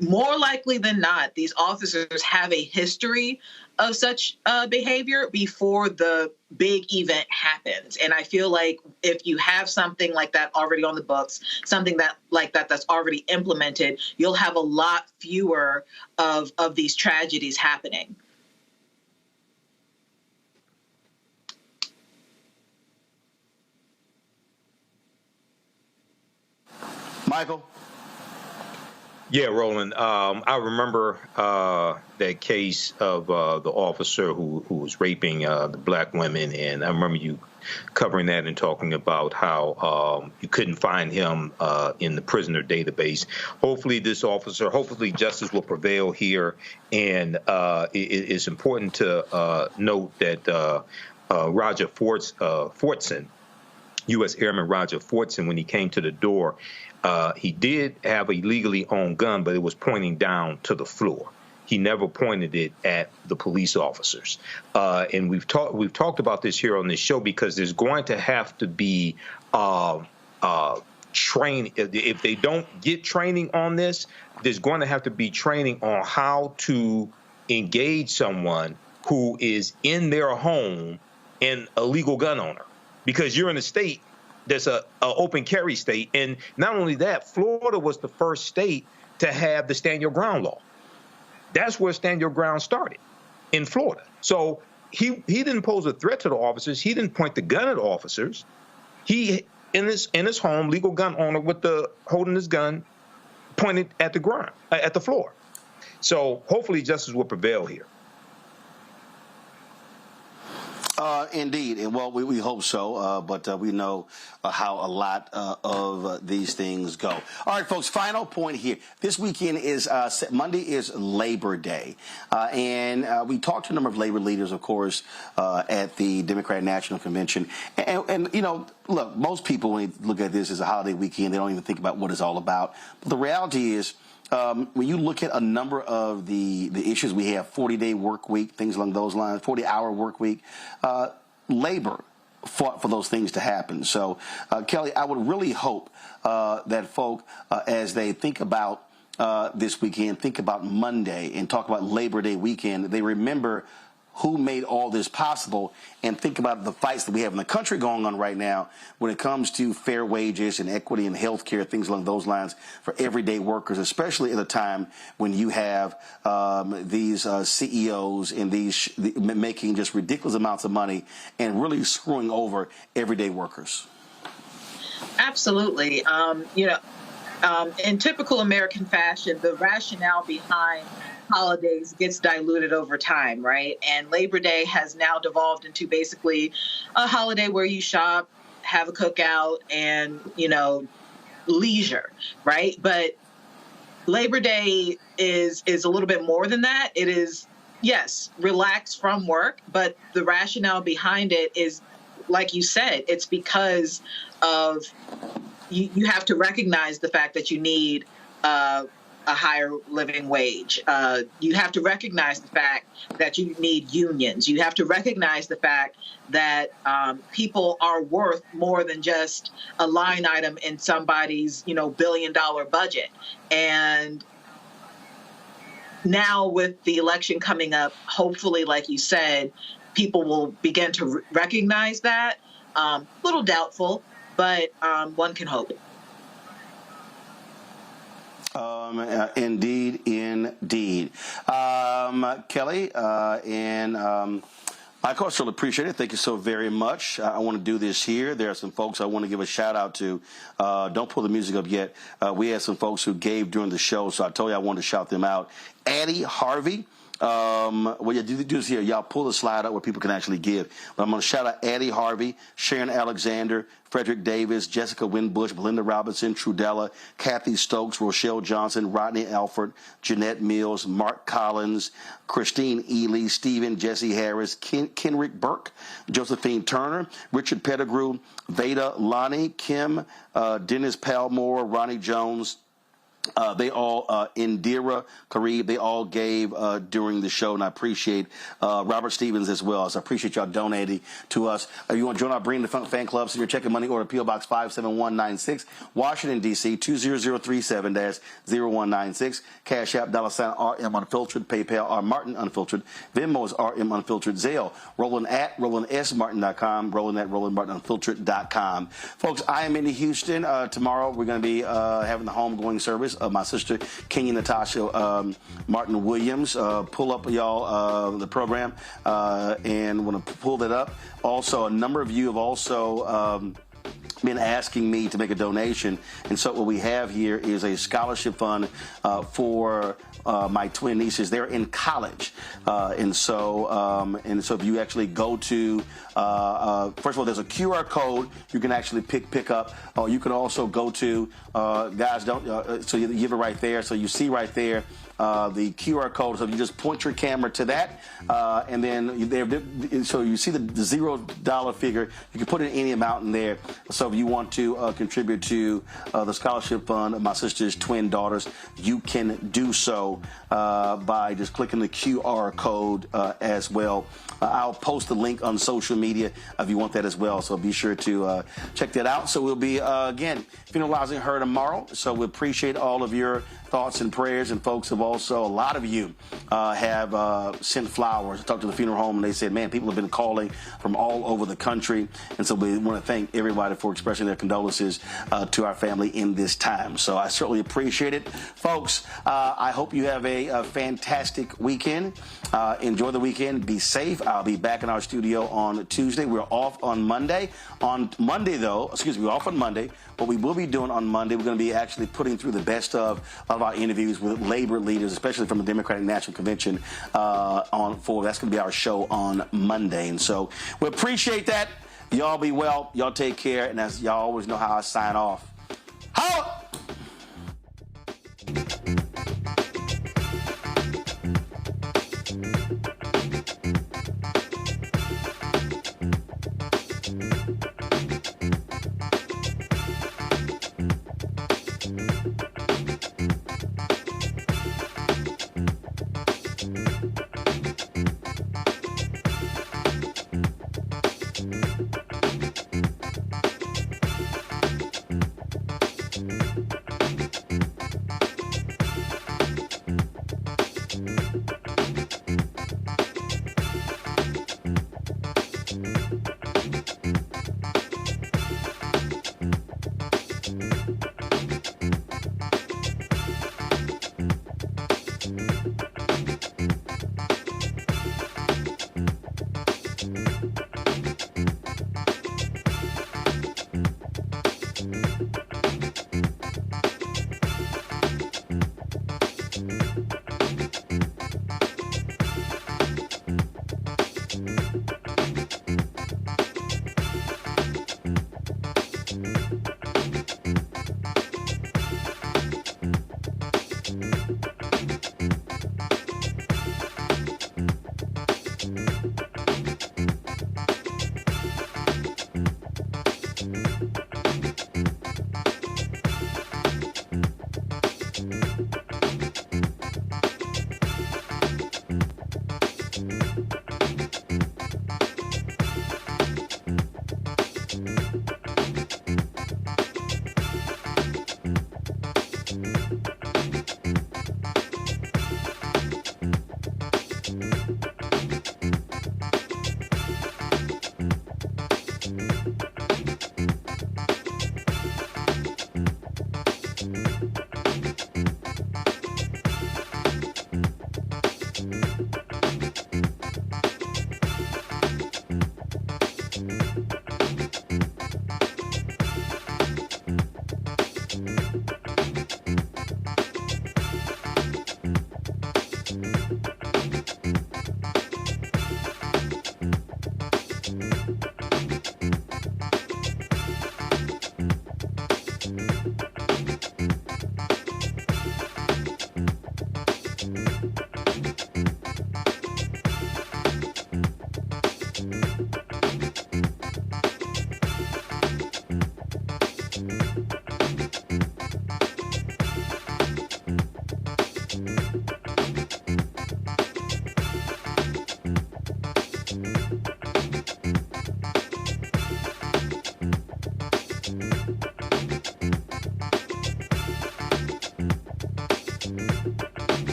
more likely than not, these officers have a history of such behavior before the big event happens. And I feel like if you have something like that already on the books, something that's already implemented, you'll have a lot fewer of these tragedies happening. Michael? Yeah, Roland. I remember that case of the officer who was raping the black women, and I remember you covering that and talking about how you couldn't find him in the prisoner database. Hopefully justice will prevail here, and it's important to note that Roger Fortson, U.S. Airman Roger Fortson, when he came to the door, he did have a legally owned gun, but it was pointing down to the floor. He never pointed it at the police officers. And we've talked about this here on this show, because there's going to have to be training. If they don't get training on this, there's going to have to be training on how to engage someone who is in their home and a legal gun owner, because you're in a state that's a open carry state. And not only that, Florida was the first state to have the stand your ground law. That's where stand your ground started, in Florida. So he didn't pose a threat to the officers. He didn't point the gun at officers. He, in his home, legal gun owner holding his gun, pointed at the ground, at the floor. So hopefully justice will prevail here. Indeed, and well, we hope so, but we know how a lot of these things go. All right, folks, final point here. This weekend is Monday is Labor Day, and we talked to a number of labor leaders, of course, at the Democratic National Convention. And you know, look, most people, when they look at this as a holiday weekend, they don't even think about what it's all about. But the reality is, when you look at a number of the issues we have, 40-day work week, things along those lines, 40-hour work week, labor fought for those things to happen. So, Kelly, I would really hope that folk, as they think about this weekend, think about Monday and talk about Labor Day weekend, they remember who made all this possible, and think about the fights that we have in the country going on right now when it comes to fair wages and equity and health care, things along those lines for everyday workers, especially at a time when you have these CEOs and these making just ridiculous amounts of money and really screwing over everyday workers. Absolutely. In typical American fashion, the rationale behind holidays gets diluted over time, right? And Labor Day has now devolved into basically a holiday where you shop, have a cookout, and, leisure, right? But Labor Day is a little bit more than that. It is, yes, relax from work, but the rationale behind it is, like you said, it's because of you have to recognize the fact that you need a higher living wage. You have to recognize the fact that you need unions. You have to recognize the fact that people are worth more than just a line item in somebody's, billion-dollar budget. And now with the election coming up, hopefully, like you said, people will begin to recognize that. Little doubtful, but one can hope. Indeed. Kelly, and I, of course, really appreciate it. Thank you so very much. I want to do this here. There are some folks I want to give a shout out to. Don't pull the music up yet. We had some folks who gave during the show, so I told you I wanted to shout them out. Addie Harvey. What you do is here, y'all pull the slide up where people can actually give. But I'm going to shout out Addie Harvey, Sharon Alexander, Frederick Davis, Jessica Winbush, Belinda Robinson, Trudella, Kathy Stokes, Rochelle Johnson, Rodney Alford, Jeanette Mills, Mark Collins, Christine Ely, Stephen, Jesse Harris, Kenrick Burke, Josephine Turner, Richard Pettigrew, Veda Lonnie, Kim, Dennis Palmore, Ronnie Jones, they all, Indira Karib, they all gave during the show, and I appreciate Robert Stevens as well. So I appreciate y'all donating to us. If you want to join our Bring the Funk fan club, send your check and money order P.O. Box 57196, Washington, D.C. 20037-0196. Cash App, $RM Unfiltered, PayPal, R Martin Unfiltered, Venmo is RM Unfiltered, Zelle, Roland at RolandSMartin.com, Roland at RolandMartinUnfiltered.com. Folks, I am in Houston. Tomorrow we're going to be having the homegoing service of my sister, Kenya Natasha Martin Williams. Pull up, y'all, the program, and want to pull that up. Also, a number of you have also been asking me to make a donation, and so what we have here is a scholarship fund for my twin nieces. They're in college, and so if you actually go to first of all, there's a QR code you can actually pick up, or you can also go to guys don't so you have it right there, so you see right there the QR code. So you just point your camera to that, and then so you see the $0 figure. You can put in any amount in there. So if you want to contribute to the scholarship fund of my sister's twin daughters, you can do so by just clicking the QR code as well. I'll post the link on social media if you want that as well. So be sure to check that out. So we'll be again funeralizing her tomorrow. So we appreciate all of your thoughts and prayers, and folks have also, a lot of you have sent flowers. I talked to the funeral home, and they said, man, people have been calling from all over the country, and so we want to thank everybody for expressing their condolences to our family in this time. So I certainly appreciate it. Folks, I hope you have a fantastic weekend. Enjoy the weekend. Be safe. I'll be back in our studio on Tuesday. We're off on Monday. On Monday, though, we're off on Monday. What we will be doing on Monday, we're going to be actually putting through the best of our interviews with labor leaders, especially from the Democratic National Convention that's going to be our show on Monday. And so we appreciate that. Y'all be well. Y'all take care. And as y'all always know how I sign off. Holla!